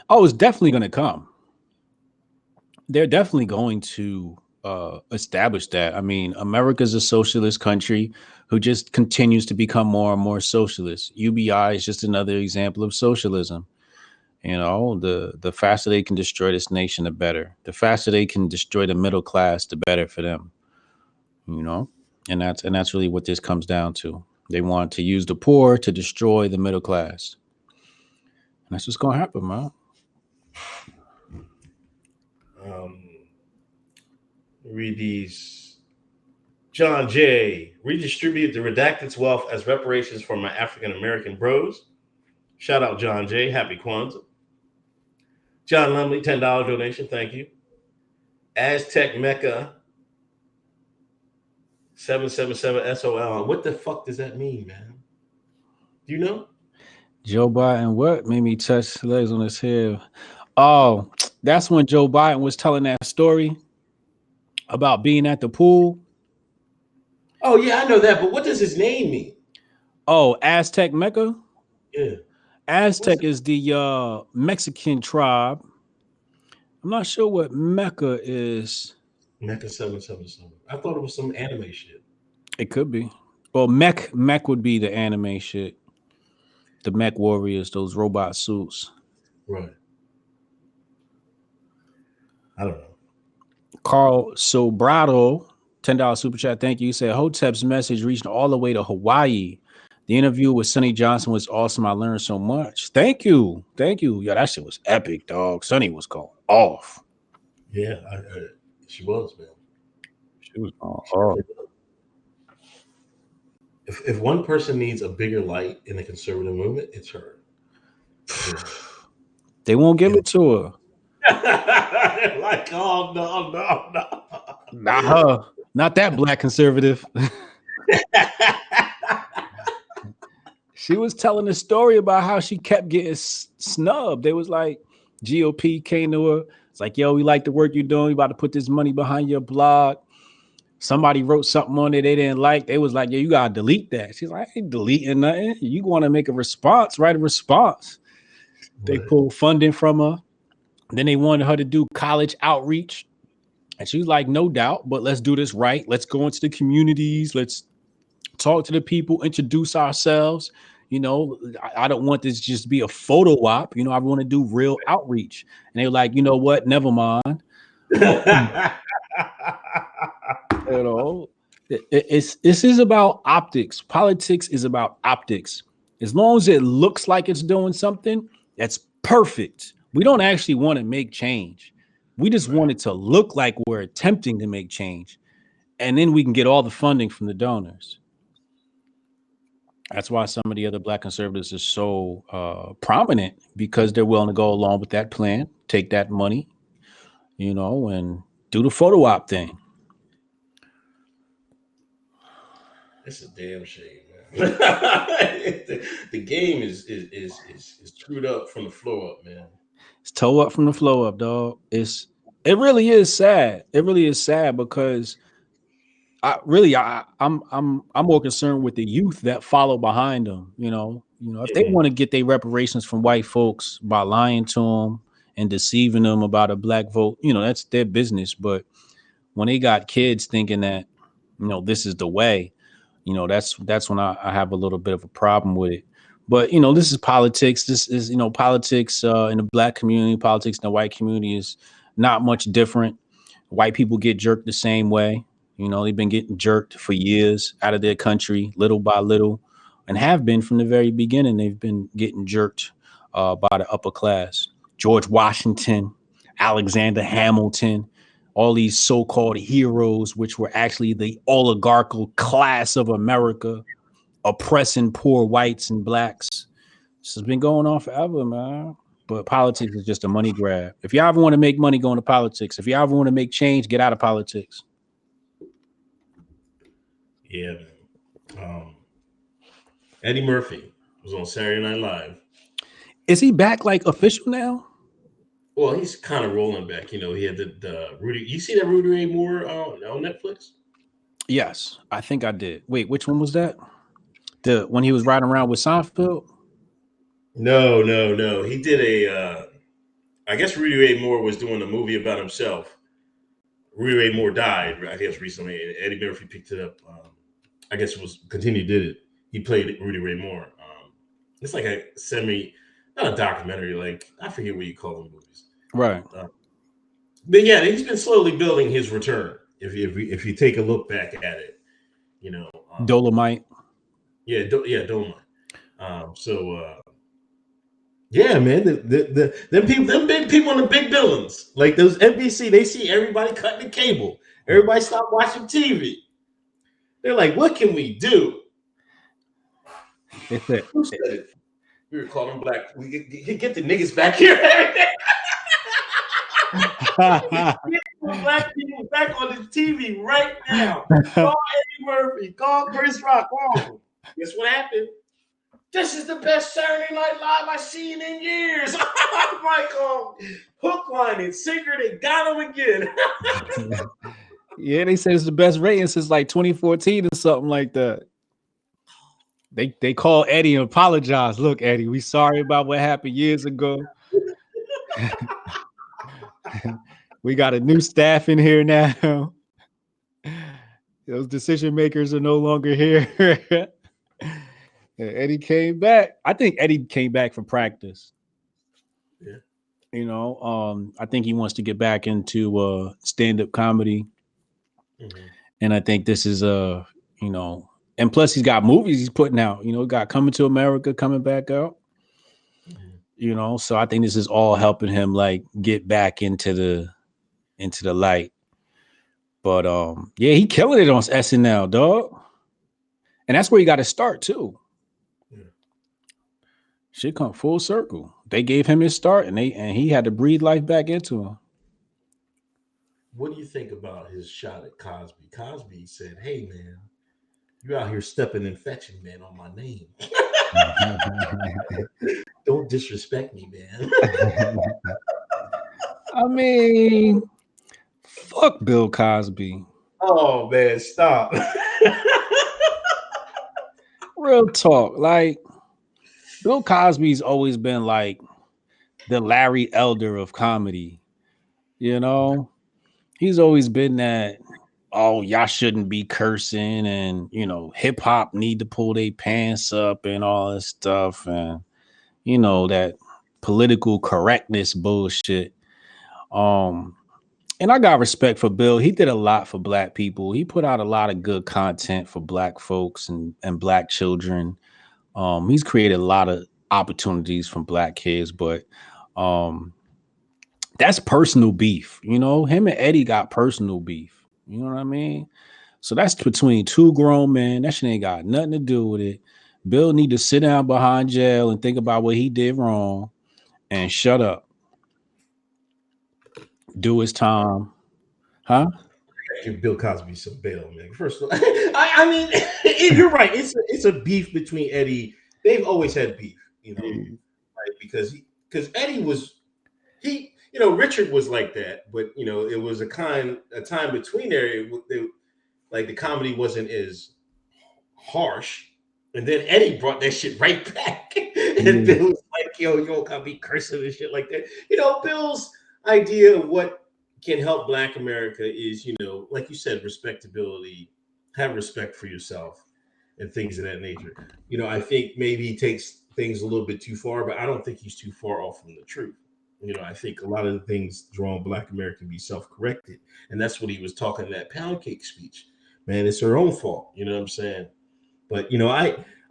It's definitely going to come. They're definitely going to establish that. I mean, America's a socialist country who just continues to become more and more socialist. UBI is just another example of socialism. The faster they can destroy this nation, the better. The faster they can destroy the middle class, the better for them. And that's really what this comes down to. They want to use the poor to destroy the middle class. And that's what's gonna happen, man. Read these. John J. Redistribute the redacted's wealth as reparations for my African American bros. Shout out John J. Happy Kwanza. John Lumley, $10 donation. Thank you. Aztec Mecca 777 SOL. What the fuck does that mean, man? Do you know? Joe Biden, what made me touch legs on his head? Oh, that's when Joe Biden was telling that story about being at the pool. Oh, yeah, I know that. But what does his name mean? Oh, Aztec Mecca? Yeah. Aztec is the Mexican tribe. I'm not sure what Mecca is. Mecca 777. I thought it was some anime shit. It could be. Well, Mech would be the anime shit. The Mech Warriors, those robot suits. Right. I don't know. Carl Sobrato, $10 super chat. Thank you. He said Hotep's message reached all the way to Hawaii. The interview with Sonny Johnson was awesome. I learned so much. Thank you. Yeah, that shit was epic, dog. Sonny was going off. Yeah, she was, man. She was going off. If one person needs a bigger light in the conservative movement, it's her. Yeah. They won't give it to her. Like, oh, no. Not her. Not that black conservative. She was telling a story about how she kept getting snubbed. They was like, GOP came to her. It's like, yo, we like the work you're doing. We about to put this money behind your blog. Somebody wrote something on it they didn't like. They was like, yeah, you gotta delete that. She's like, I ain't deleting nothing. You want to make a response, write a response. They pulled funding from her. Then they wanted her to do college outreach. And she was like, no doubt, but let's do this right. Let's go into the communities. Let's talk to the people, introduce ourselves. You know, I don't want this just to be a photo op. You know, I want to do real outreach. And they were like, you know what? Never mind. You know, this is about optics. Politics is about optics. As long as it looks like it's doing something, that's perfect. We don't actually want to make change. We just want it to look like we're attempting to make change. And then we can get all the funding from the donors. That's why some of the other Black conservatives are so prominent, because they're willing to go along with that plan, take that money, you know, and do the photo op thing. It's a damn shame, man. the game is screwed up from the floor up, man. It's toe up from the flow up, dog. It really is sad. It really is sad because I'm more concerned with the youth that follow behind them. You know, if they want to get their reparations from white folks by lying to them and deceiving them about a Black vote, you know, that's their business. But when they got kids thinking that, you know, this is the way, you know, that's when I have a little bit of a problem with it. But, you know, this is politics. This is, you know, politics in the Black community, politics in the white community is not much different. White people get jerked the same way. You know, they've been getting jerked for years out of their country, little by little, and have been from the very beginning. They've been getting jerked by the upper class. George Washington, Alexander Hamilton, all these so-called heroes, which were actually the oligarchical class of America, oppressing poor whites and Blacks. This has been going on forever, man. But politics is just a money grab. If you ever want to make money, go into politics. If you ever want to make change, get out of politics. Yeah, man. Eddie Murphy was on Saturday Night Live. Is he back like official now? Well, he's kind of rolling back. You know, he had the Rudy. You see that Rudy Ray Moore on Netflix? Yes, I think I did. Wait, which one was that? The when he was riding around with Seinfeld? No. He did a. I guess Rudy Ray Moore was doing a movie about himself. Rudy Ray Moore died, I guess, recently. Eddie Murphy picked it up. I guess it was Continue did it. He played Rudy Ray Moore. It's like a not a documentary, like I forget what you call them movies. Right. But yeah, he's been slowly building his return. If you take a look back at it, you know, Dolomite. Yeah, Dolomite. Yeah, man, them big people on the big buildings, like those NBC, they see everybody cutting the cable. Everybody stop watching TV. They're like, what can we do? Who said it? We were calling Black. We get the niggas back here. Get Black people back on the TV right now. Call Eddie Murphy. Call Chris Rock. Call. Guess what happened? This is the best Saturday Night Live I've seen in years. I'm like, hook, line, and sinker. They got him again. Yeah, they said it's the best rating since like 2014 or something like that. They call Eddie and apologize. Look, Eddie, we sorry about what happened years ago. We got a new staff in here now. Those decision makers are no longer here. Eddie came back. I think Eddie came back from practice. Yeah. You know, I think he wants to get back into stand-up comedy. Mm-hmm. And I think this is you know, and plus he's got movies he's putting out, you know, got Coming to America coming back out. Mm-hmm. You know, so I think this is all helping him like get back into the light. But yeah, he killing it on SNL, dog. And that's where you got to start too. Yeah. Shit come full circle. They gave him his start and he had to breathe life back into him. What do you think about his shot at Cosby? Cosby said, "Hey man, you out here stepping and fetching, man, on my name. Don't disrespect me, man." I mean, fuck Bill Cosby. Oh man, stop. Real talk. Like Bill Cosby's always been like the Larry Elder of comedy. You know, he's always been that. Oh, y'all shouldn't be cursing, and hip hop need to pull their pants up and all this stuff, and that political correctness bullshit. And I got respect for Bill. He did a lot for black people. He put out a lot of good content for black folks and black children. He's created a lot of opportunities from black kids, but that's personal beef. Him and Eddie got personal beef. You know what I mean? So that's between two grown men. That shit ain't got nothing to do with it. Bill need to sit down behind jail and think about what he did wrong and shut up. Do his time. Huh? Give Bill Cosby some bail, man. First of all, I mean, you're right. It's a beef between Eddie. They've always had beef, right? Because Eddie was Richard was like that, but it was a time between there. Like the comedy wasn't as harsh, and then Eddie brought that shit right back, and Bill was like, "Yo, you don't gotta be cursing and shit like that." Bill's idea of what can help Black America is, like you said, respectability, have respect for yourself, and things of that nature. I think maybe he takes things a little bit too far, but I don't think he's too far off from the truth. I think a lot of the things draw on Black America to be self-corrected, and that's what he was talking in that pound cake speech. Man, it's her own fault. You know what I'm saying? But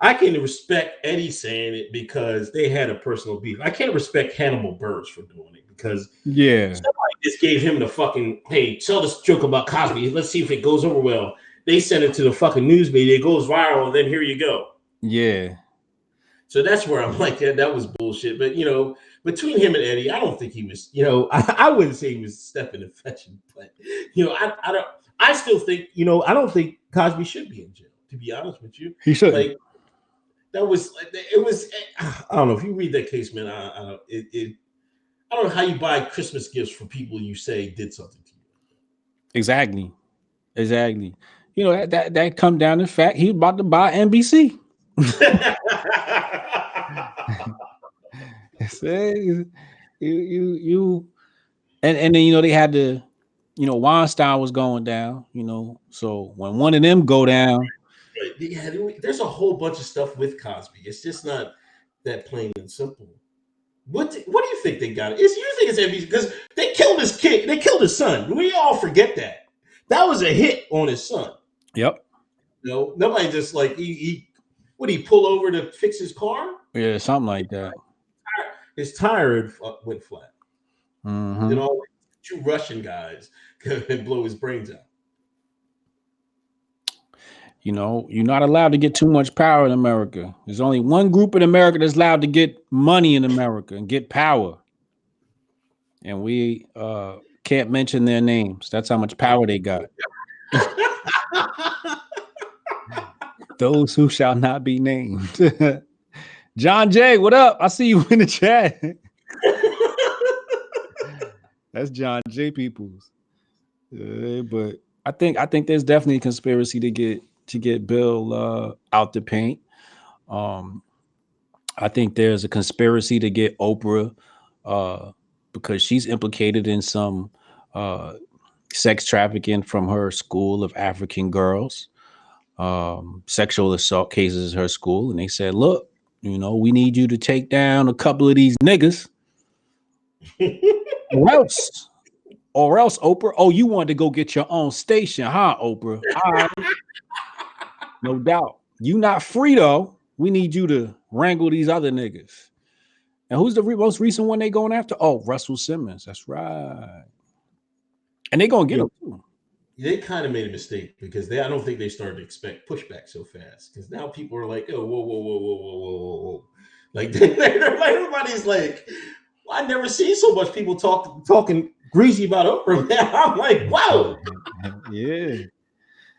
I can respect Eddie saying it because they had a personal beef. I can't respect Hannibal Buress for doing it because somebody just gave him the fucking, hey, tell this joke about Cosby. Let's see if it goes over well. They send it to the fucking news media. It goes viral, and then here you go. Yeah. So that's where I'm like, that was bullshit. But between him and Eddie, I don't think he was. I wouldn't say he was stepping and fetching, but I don't. I still think I don't think Cosby should be in jail. To be honest with you, he should. Like that was it was. I don't know if you read that case, man. I don't know how you buy Christmas gifts for people you say did something to you. Exactly. That come down to the fact he was about to buy NBC. you and then they had to Weinstein was going down, so when one of them go down, yeah, there's a whole bunch of stuff with Cosby. It's just not that plain and simple. What do you think they got? You think it's NBC because they killed his kid, they killed his son. We all forget that. That was a hit on his son. Yep. Nobody just like he would he pull over to fix his car? Yeah, something like that. His tire went flat. Mm-hmm. Then all two Russian guys and blow his brains out. You're not allowed to get too much power in America. There's only one group in America that's allowed to get money in America and get power. And we can't mention their names. That's how much power they got. Those who shall not be named. John Jay, what up? I see you in the chat. That's John J. Peoples. But I think there's definitely a conspiracy to get Bill out the paint. I think there's a conspiracy to get Oprah because she's implicated in some sex trafficking from her school of African girls, sexual assault cases at her school. And they said, look, we need you to take down a couple of these niggas or else, Oprah. Oh, you wanted to go get your own station, huh, Oprah? All right. No doubt. You not free, though. We need you to wrangle these other niggas. And who's the most recent one they going after? Oh, Russell Simmons. That's right. And they going to get him, too. They kind of made a mistake because I don't think they started to expect pushback so fast. Because now people are like, oh, whoa. Like, everybody's like, well, I've never seen so much people talking greasy about Oprah. I'm like, wow. Yeah.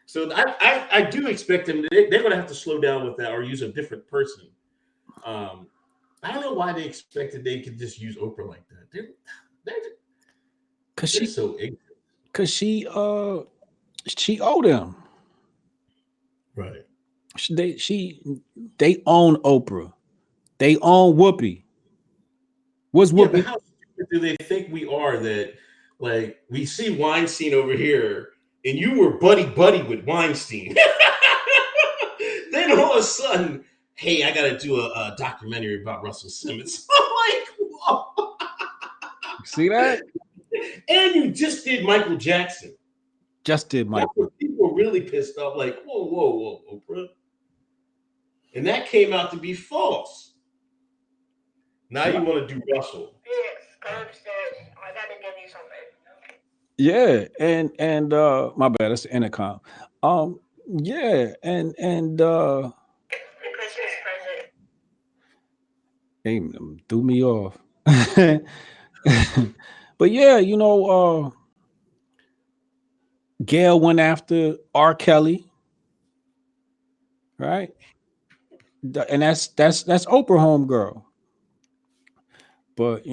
So I do expect them. They're going to have to slow down with that or use a different person. I don't know why they expected they could just use Oprah like that. They're so ignorant. Because she She owed him. Right. They own Oprah. They own Whoopi. What's Yeah, but Whoopi? how stupid do they think we are that, like, we see Weinstein over here and you were buddy with Weinstein? Then all of a sudden, hey, I got to do a documentary about Russell Simmons. I'm like, whoa. See that? And you just did Michael Jackson. Just did That's Michael. what people were really pissed off. Like, whoa, Oprah. And that came out to be false. Now you want to do Russell. Yes, go upstairs. I gotta give you something. Yeah, and my bad, it's the intercom. Yeah, and The Christmas present. hey, threw me off. But yeah, Gail went after R. Kelly, right? And that's Oprah homegirl. But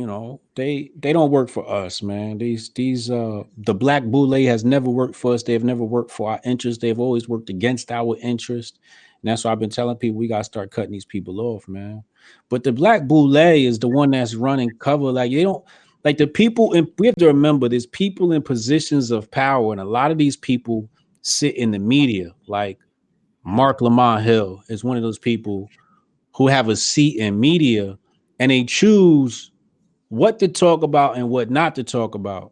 they don't work for us, man. These the Black Boule has never worked for us. They've never worked for our interests. They've always worked against our interest. And that's why I've been telling people we gotta start cutting these people off, man. But the Black Boule is the one that's running cover. Like they don't like the people we have to remember there's people in positions of power, and a lot of these people sit in the media. Like Mark Lamont Hill is one of those people who have a seat in media, and they choose what to talk about and what not to talk about,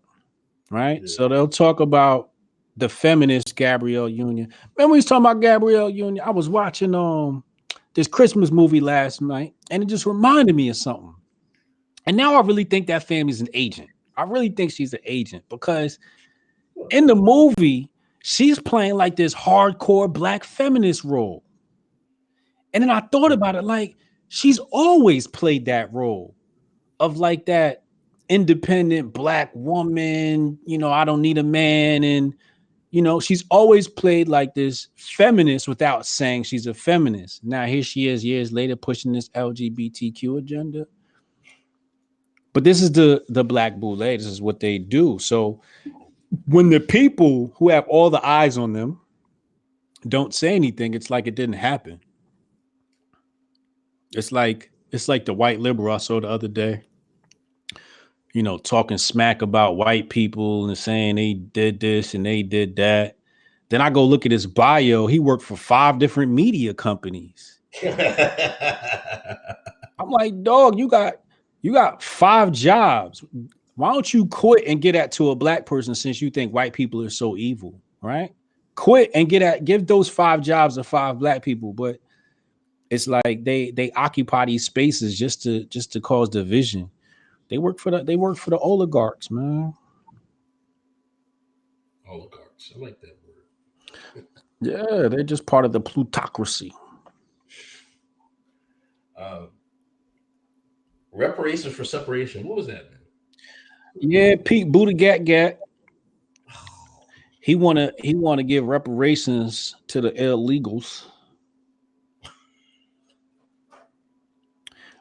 right? Yeah. So they'll talk about the feminist Gabrielle Union. Remember we was talking about Gabrielle Union? I was watching this Christmas movie last night, and it just reminded me of something. And now I really think that family's an agent. I really think she's an agent because in the movie, she's playing like this hardcore Black feminist role. And then I thought about it, like she's always played that role of like that independent Black woman, I don't need a man. And, she's always played like this feminist without saying she's a feminist. Now here she is years later pushing this LGBTQ agenda. But this is the Black Boule. This is what they do. So when the people who have all the eyes on them don't say anything, it's like it didn't happen. It's like the white liberal I saw the other day, talking smack about white people and saying they did this and they did that. Then I go look at his bio. He worked for 5 different media companies. I'm like, dog, you got 5 jobs. Why don't you quit and get at to a Black person since you think white people are so evil, right? Quit and give those 5 jobs to 5 Black people. But it's like they occupy these spaces just to cause division. They work for the oligarchs, man. Oligarchs. I like that word. Yeah, they're just part of the plutocracy. Reparations for separation. What was that, man? Yeah, Pete Buttigieg. He wanna give reparations to the illegals.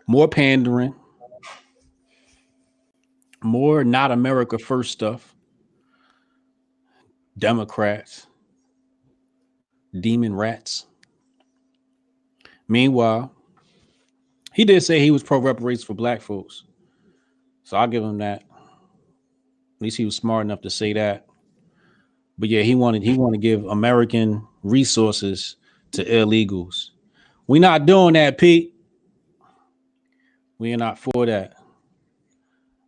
More pandering. More not America first stuff. Democrats. Demon rats. Meanwhile, he did say he was pro reparations for Black folks. So I'll give him that. At least he was smart enough to say that. But yeah, he wanted to give American resources to illegals. We're not doing that, Pete. We are not for that.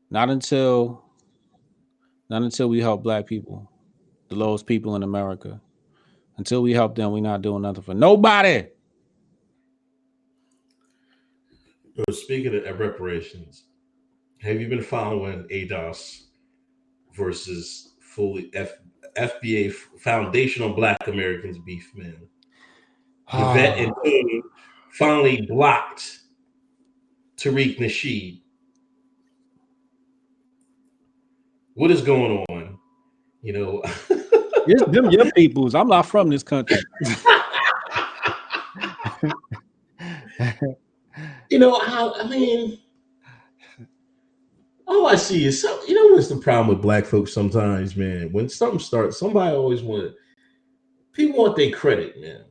Not until we help Black people, the lowest people in America. Until we help them, we're not doing nothing for nobody. Speaking of reparations, have you been following ADOS versus fully FBA Foundational Black Americans beef, man? The vet and Coon finally blocked Tariq Nasheed. What is going on? It's them your peoples. I'm not from this country. All I see is what's the problem with Black folks sometimes, man? When something starts, somebody always want to People want their credit, man.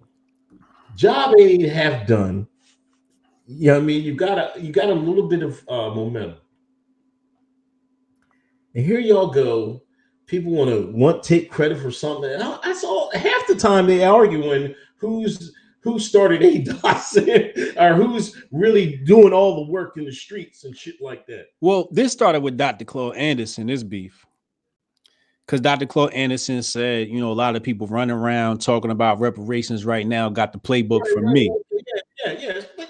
Job ain't half done. You know what I mean? You got a little bit of momentum. And here y'all go. People want to take credit for something. And that's all. Half the time they arguing who started ADOS or who's really doing all the work in the streets and shit like that. Well, this started with Dr. Claude Anderson, this beef. Because Dr. Claude Anderson said, a lot of people running around talking about reparations right now got the playbook from me. Yeah. But,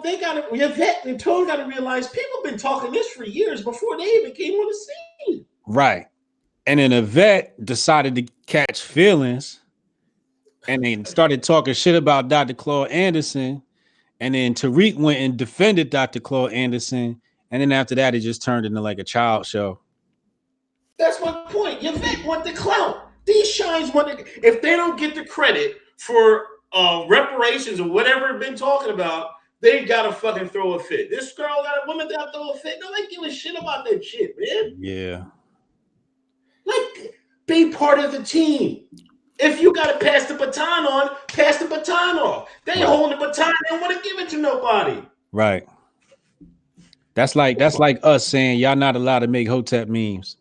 they got to, Yvette and Tone got to realize people have been talking this for years before they even came on the scene. Right. And then Yvette decided to catch feelings and they started talking shit about Dr. Claude Anderson. And then Tariq went and defended Dr. Claude Anderson. And then after that, it just turned into like a child show. That's my point. Yvette want the clout. These shines if they don't get the credit for reparations or whatever they've been talking about, they gotta fucking throw a fit. This girl got a woman that throw a fit. Nobody give a shit about that shit, man. Yeah. Like, be part of the team. If you gotta pass the baton on, pass the baton off. They holding the baton, they don't want to give it to nobody. Right. That's like us saying y'all not allowed to make Hotep memes.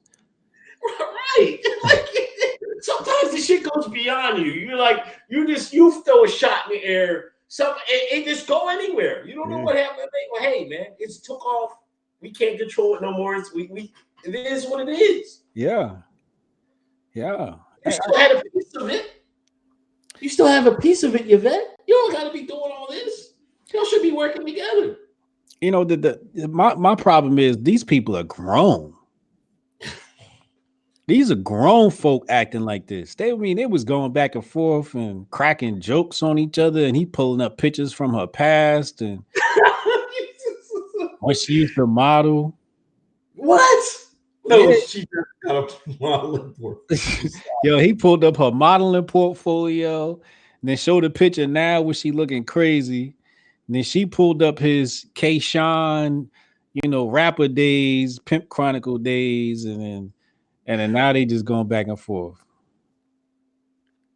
Right. Like, sometimes the shit goes beyond you. You throw a shot in the air. It just go anywhere. You don't know what happened. Well, hey, man, it's took off. We can't control it no more. It is what it is. Yeah. You still had a piece of it. You still have a piece of it, Yvette. You don't got to be doing all this. Y'all should be working together. My problem is these people are grown. These are grown folk acting like this. They was going back and forth and cracking jokes on each other, and he pulling up pictures from her past and when she used to model. What? No, she just got a modeling portfolio. Yo, he pulled up her modeling portfolio and then showed a picture now where she looking crazy. And then she pulled up his K-Shine, rapper days, Pimp Chronicle days, and then now they just going back and forth.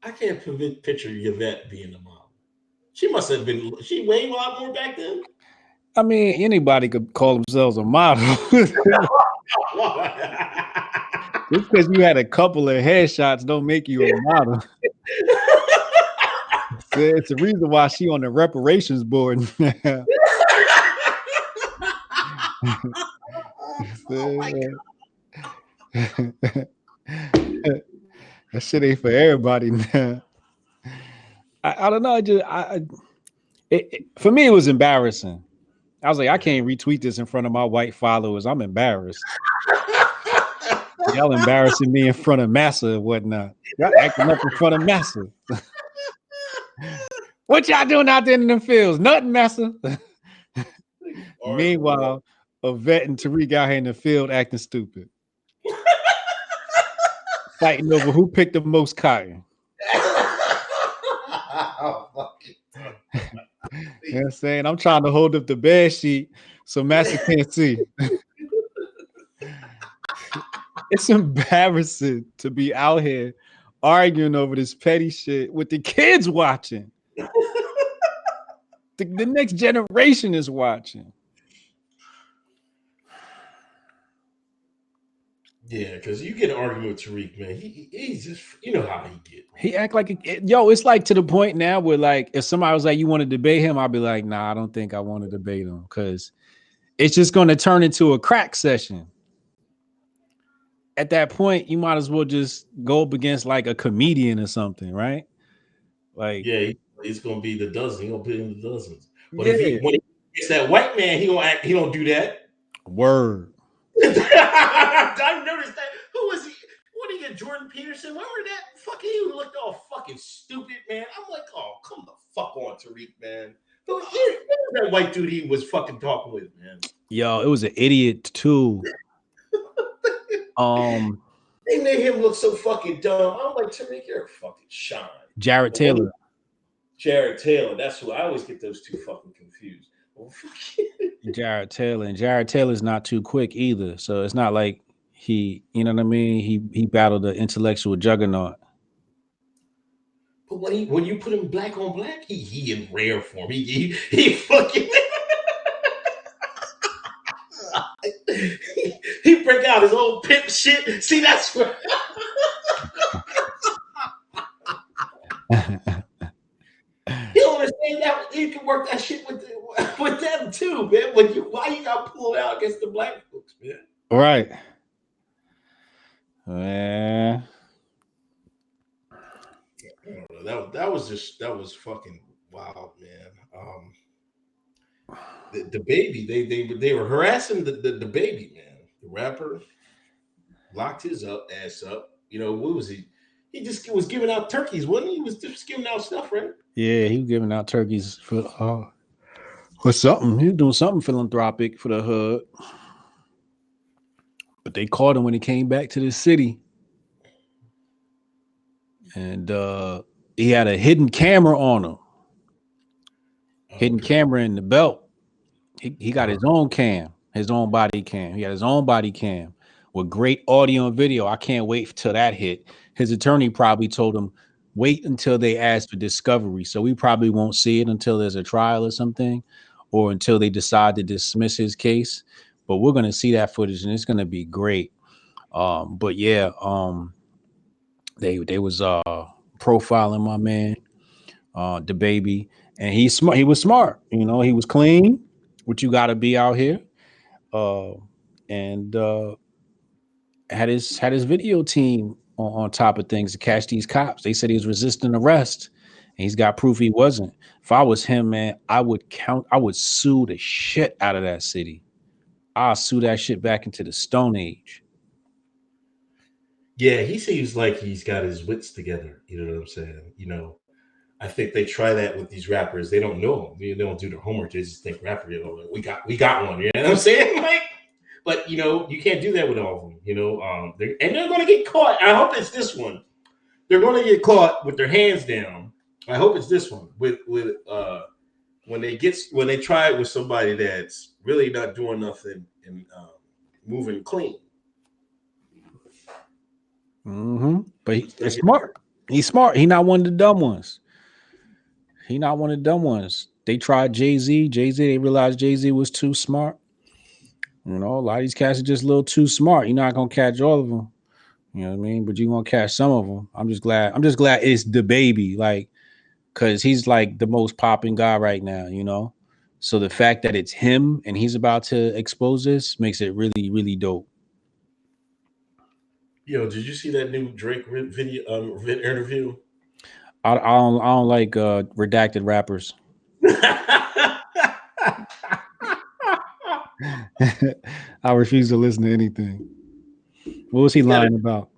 I can't picture Yvette being a model. She must have been. She weighed a lot more back then. I mean, anybody could call themselves a model. Just because you had a couple of headshots don't make you a model. It's the reason why she on the reparations board now. Oh my God. That shit ain't for everybody now. I don't know. For me, it was embarrassing. I was like, I can't retweet this in front of my white followers. I'm embarrassed. Y'all embarrassing me in front of Massa and whatnot. Y'all acting up in front of Massa. What y'all doing out there in the fields? Nothing, Massa. Meanwhile, Yvette and Tariq out here in the field acting stupid. Fighting over who picked the most cotton. You know what I'm saying? I'm trying to hold up the bed sheet so Massa can't see. It's embarrassing to be out here arguing over this petty shit with the kids watching. The next generation is watching. Yeah, because you get an argument with Tariq, man. He's just, how he get. He act like it's like to the point now where like if somebody was like, you want to debate him, I'll be like, nah, I don't think I want to debate him because it's just going to turn into a crack session. At that point, you might as well just go up against like a comedian or something, right? Like, yeah, he's gonna be the dozen. He's gonna put in the dozens. But when he gets that white man, he don't do that. Word. I noticed that. Who was he? What did he get? Jordan Peterson? Remember that? Fucking, he looked all fucking stupid, man. I'm like, oh, come the fuck on, Tariq, man. That white dude he was fucking talking with, man. Yo, it was an idiot too. They made him look so fucking dumb. I'm like, Tariq, you're a fucking shine. Jared Taylor, that's who I always get those two fucking confused. Jared Taylor's not too quick either. So it's not like he, you know what I mean? He battled the intellectual juggernaut. But when you put him black on black, he in rare form. He fucking he break out his old pimp shit. See, that's where he don't understand that you can work that shit with them too, man. Why you got pulled out against the black folks, man? Right. Man. That was fucking wild, man. The baby, they were harassing the baby, man. The rapper locked his ass up. You know, what was he? He just was giving out turkeys, wasn't he? He was just giving out stuff, right? Yeah, he was giving out turkeys for something. He was doing something philanthropic for the hood. But they caught him when he came back to the city. And he had a hidden camera on him. Hidden camera in the belt. He got his own cam, his own body cam. He had his own body cam with great audio and video. I can't wait till that hit. His attorney probably told him, wait until they ask for discovery. So we probably won't see it until there's a trial or something, or until they decide to dismiss his case. But we're going to see that footage and it's going to be great. But yeah, they was profiling my man, DaBaby, and he's smart. He was smart. You know, he was clean, which you got to be out here. And had his video team on top of things to catch these cops. They said he was resisting arrest, and he's got proof he wasn't. If I was him, man, I would sue the shit out of that city. I'll sue that shit back into the Stone Age. Yeah, he seems like he's got his wits together. You know what I'm saying? You know, I think they try that with these rappers. They don't know them. They don't do their homework. They just think rapper, you know, we got one. You know what I'm saying? Like, but you know, you can't do that with all of them. You know, they're going to get caught. I hope it's this one. They're going to get caught with their hands down. I hope it's this one with when they try it with somebody that's really not doing nothing and moving clean. Mm-hmm. But he's smart. He's smart. He's not one of the dumb ones. They tried Jay-Z. They realized Jay-Z was too smart. You know, a lot of these cats are just a little too smart. You're not gonna catch all of them. You know what I mean? But you're gonna catch some of them. I'm just glad it's DaBaby, like, because he's like the most popping guy right now, you know. So the fact that it's him and he's about to expose this makes it really, really dope. Yo, did you see that new Drake video interview? I don't like redacted rappers. I refuse to listen to anything. What was he lying about?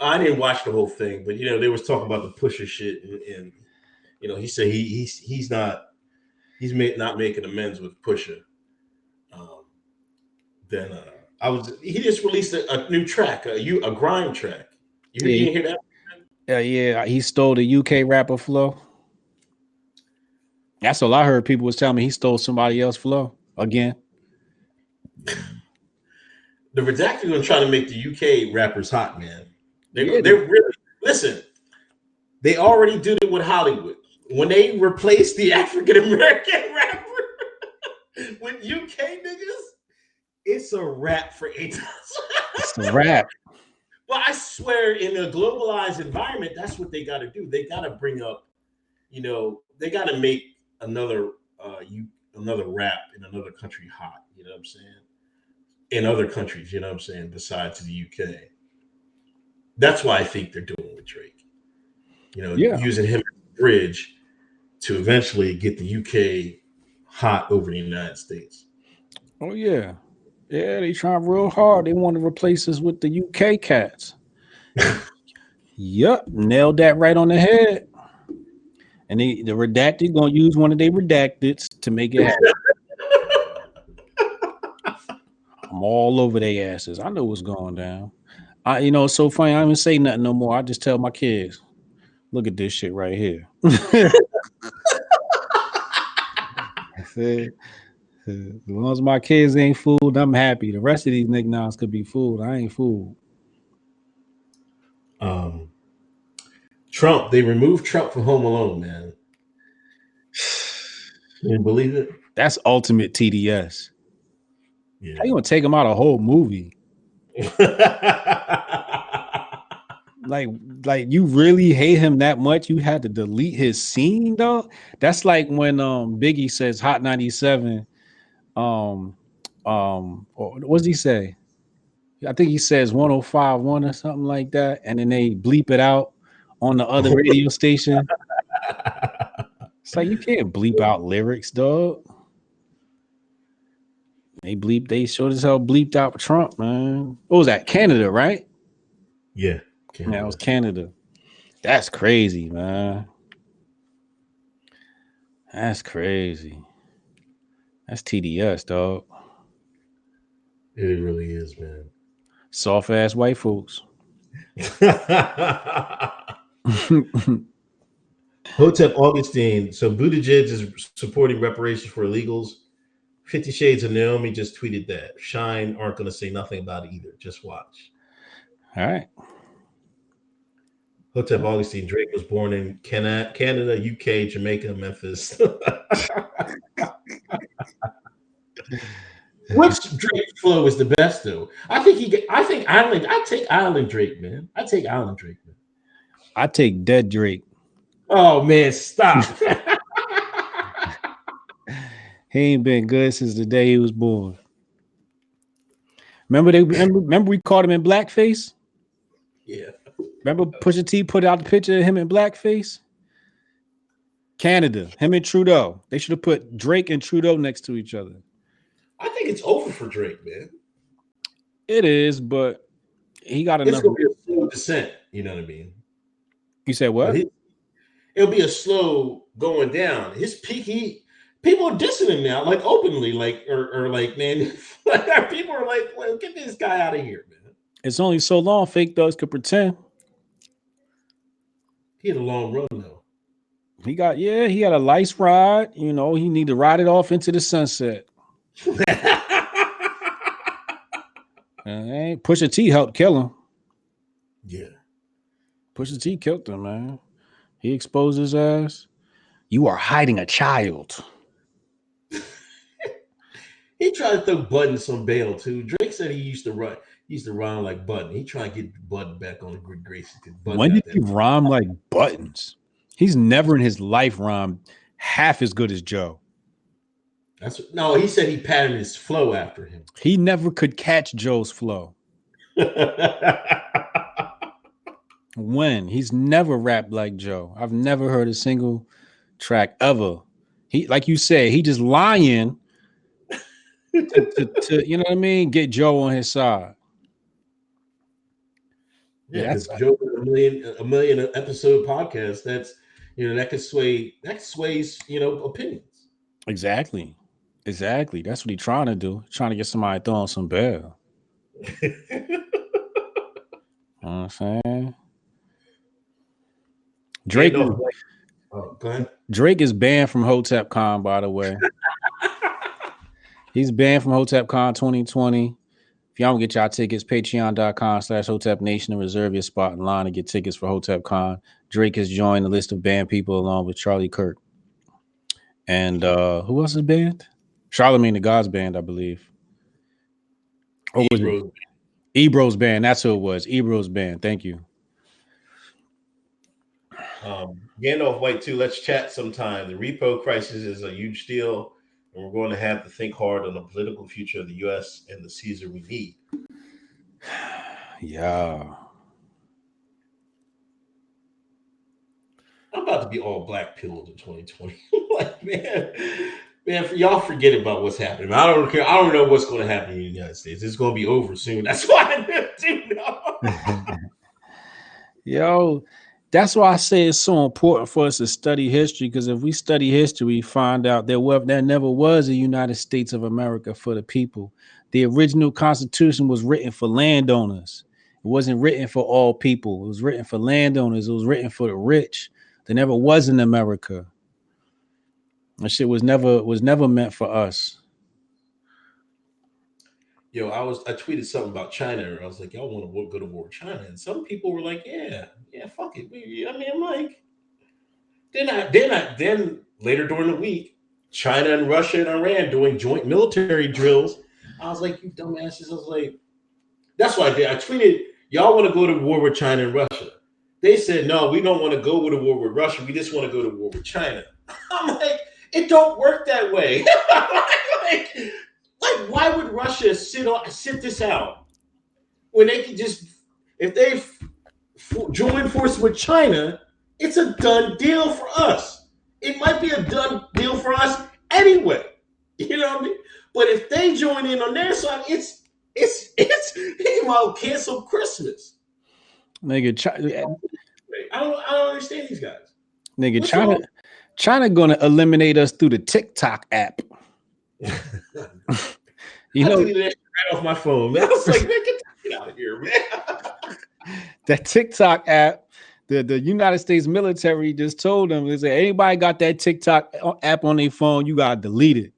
I didn't watch the whole thing, but you know, they was talking about the Pusher shit, and you know, he said he's not making amends with Pusher. He just released a new track, a grime track. You didn't hear that? Yeah, he stole the UK rapper flow. That's all I heard. People was telling me he stole somebody else's flow again. The Redacted gonna try to make the UK rappers hot, man. They're really, listen. They already did it with Hollywood when they replaced the African American rapper with UK niggas. It's a wrap for ATOS. It's a wrap. Well, I swear, in a globalized environment, that's what they got to do. They got to bring up, you know, they got to make another rap in another country hot. You know what I'm saying? In other countries, you know what I'm saying, besides the UK. That's why I think they're doing it with Drake. You know, using him as a bridge to eventually get the UK hot over the United States. Oh, yeah. Yeah, they trying real hard. They want to replace us with the UK cats. Yup, nailed that right on the head. And the Redacted gonna use one of their redacteds to make it happen. I'm all over their asses. I know what's going down. You know, it's so funny. I don't even say nothing no more. I just tell my kids, look at this shit right here. I said, as long as my kids ain't fooled, I'm happy. The rest of these niggas could be fooled. I ain't fooled. Trump, they removed Trump from Home Alone, man. Can you believe it? That's ultimate TDS. Yeah. How you gonna take him out a whole movie? Like you really hate him that much? You had to delete his scene, though. That's like when Biggie says Hot 97. Or what does he say? I think he says 105.1 or something like that, and then they bleep it out on the other radio station. It's like you can't bleep out lyrics, dog. They showed as hell bleeped out Trump, man. What was that? Canada, right? Yeah. Yeah, it was Canada. That's crazy, man. That's crazy. That's TDS, dog. It really is, man. Soft ass white folks. Hotep Augustine. So Buttigieg is supporting reparations for illegals. 50 Shades of Naomi just tweeted that. Shine aren't going to say nothing about it either. Just watch. All right. Hotep Augustine. Drake was born in Canada, UK, Jamaica, Memphis. Which Drake flow is the best though? I take Island Drake, man. I take Island Drake, man. I take dead Drake. Oh man, stop. He ain't been good since the day he was born. Remember we called him in blackface? Yeah. Remember Pusha T put out the picture of him in blackface? Canada, him and Trudeau. They should have put Drake and Trudeau next to each other. I think it's over for Drake, man. It is, but he got enough. It's gonna be a slow descent. You know what I mean? You said what? It'll be a slow going down. His peak, people are dissing him now, like openly, like or like, man, people are like, well, get this guy out of here, man. It's only so long fake thugs could pretend. He had a long run though. He had a nice ride. You know, he need to ride it off into the sunset. Pusha T helped kill him. Yeah. Pusha T killed him, man. He exposed his ass. You are hiding a child. He tried to throw Buttons on bail too. Drake said he used to rhyme like Button. He tried to get Button back on the good graces. When did he rhyme like Buttons? He's never in his life rhymed half as good as Joe. No, he said he patterned his flow after him. He never could catch Joe's flow. When? He's never rapped like Joe. I've never heard a single track ever. He, like you said, he just lying to you know what I mean? Get Joe on his side. Yeah, because Joe a million episode podcast. That's that sways opinions. Exactly. That's what he's trying to do. Trying to get somebody throwing some bail. You know what I'm saying? Drake. Go ahead. Drake is banned from Hotep Con, by the way. He's banned from Hotep Con 2020. If y'all want to get y'all tickets, patreon.com/Hotep Nation and reserve your spot in line to get tickets for Hotep Con. Drake has joined the list of banned people along with Charlie Kirk. And who else is banned? Charlemagne the God's band, I believe. Or was it? Ebro's band. That's who it was. Ebro's band. Thank you. Gandalf White too. Let's chat sometime. The repo crisis is a huge deal, and we're going to have to think hard on the political future of the U.S. and the Caesar we need. Yeah. I'm about to be all black pilled in 2020. Like, man, y'all forget about what's happening. I don't care. I don't know what's going to happen in the United States. It's going to be over soon. That's why I do know. Yo, that's why I say it's so important for us to study history, because if we study history, we find out there never was a United States of America for the people. The original Constitution was written for landowners. It wasn't written for all people. It was written for landowners. It was written for the rich. There never was an America. That shit was never meant for us. Yo, I tweeted something about China. I was like, y'all want to go to war with China? And some people were like, yeah, man, fuck it. I mean, I'm like, then later during the week, China and Russia and Iran doing joint military drills. I was like, you dumbasses. I was like, that's what I did. I tweeted, y'all want to go to war with China and Russia. They said, no, we don't want to go to war with Russia. We just want to go to war with China. I'm like, it don't work that way. like, why would Russia sit this out when they could just, if they join forces with China, it's a done deal for us. It might be a done deal for us anyway. You know what I mean? But if they join in on their side, it's they might cancel Christmas. Nigga, I don't understand these guys. Nigga, What's China gonna eliminate us through the TikTok app. You know, I deleted that right off my phone, man. I was like, man, get out of here, man. that TikTok app, the United States military just told them, they said, anybody got that TikTok app on their phone, you gotta delete it.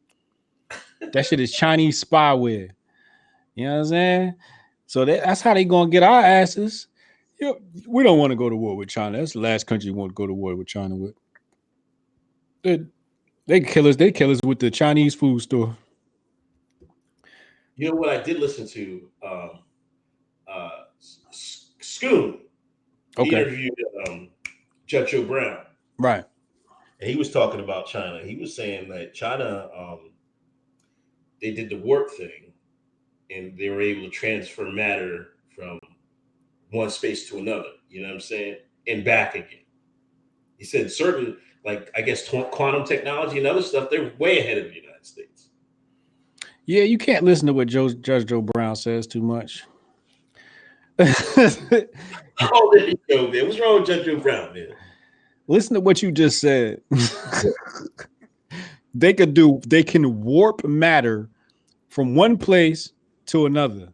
That shit is Chinese spyware. You know what I'm saying? So that's how they gonna get our asses. We don't want to go to war with China. That's the last country we want to go to war with China with. They kill us. They kill us with the Chinese food store. You know what I did listen to? Scoon. He interviewed Judge Joe Brown. Right. And he was talking about China. He was saying that China, they did the warp thing, and they were able to transfer matter from one space to another. You know what I'm saying? And back again. He said certain, like, I guess quantum technology and other stuff, they're way ahead of the United States. Yeah, you can't listen to what Judge Joe Brown says too much. Oh, there you go, man. What's wrong with Judge Joe Brown, man? Listen to what you just said. They can warp matter from one place to another.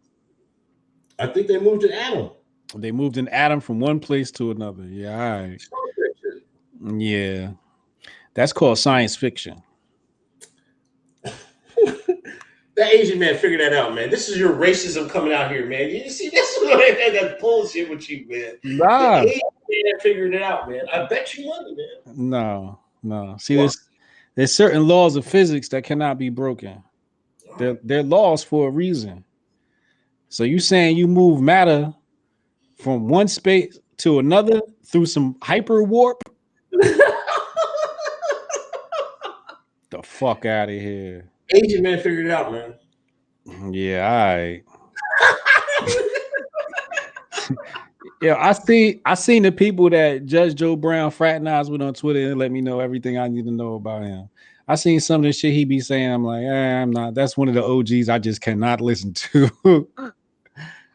I think they moved an atom. They moved an atom from one place to another. Yeah, all right. Yeah. That's called science fiction. That Asian man figured that out, man. This is your racism coming out here, man. You see, that's that bullshit with you, man. Nah. The Asian man figured it out, man. I bet you money, man. No. See, there's certain laws of physics that cannot be broken. They're laws for a reason. So you saying you move matter from one space to another through some hyper warp? The fuck out of here. Asian man figured it out, man. Yeah, all right. Yeah, I seen the people that Judge Joe Brown fraternized with on Twitter and let me know everything I need to know about him. I seen some of the shit he be saying. I'm like, I'm not. That's one of the OGs I just cannot listen to.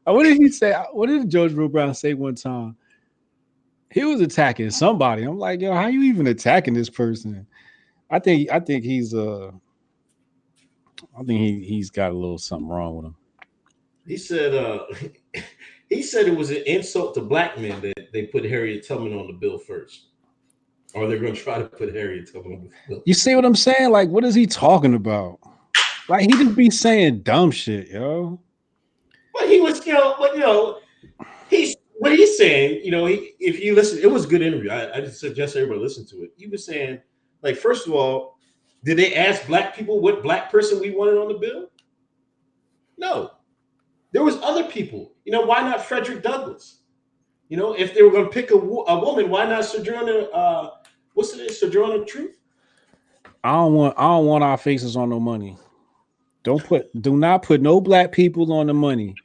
What did he say? What did Judge Joe Brown say one time? He was attacking somebody. I'm like, yo, how you even attacking this person? I think he's he's got a little something wrong with him. He said it was an insult to black men that they put Harriet Tubman on the bill first. Or they're gonna try to put Harriet Tubman on the bill. You see what I'm saying? Like, what is he talking about? Like, he just be saying dumb shit, yo. But he was, he's what he's saying, if you listen, it was a good interview. I just suggest everybody listen to it. He was saying, like, first of all, did they ask black people what black person we wanted on the bill? No. There was other people. Why not Frederick Douglass? If they were going to pick a woman, why not Sojourner? What's the name? Sojourner Truth? I don't want our faces on no money. Do not put no black people on the money.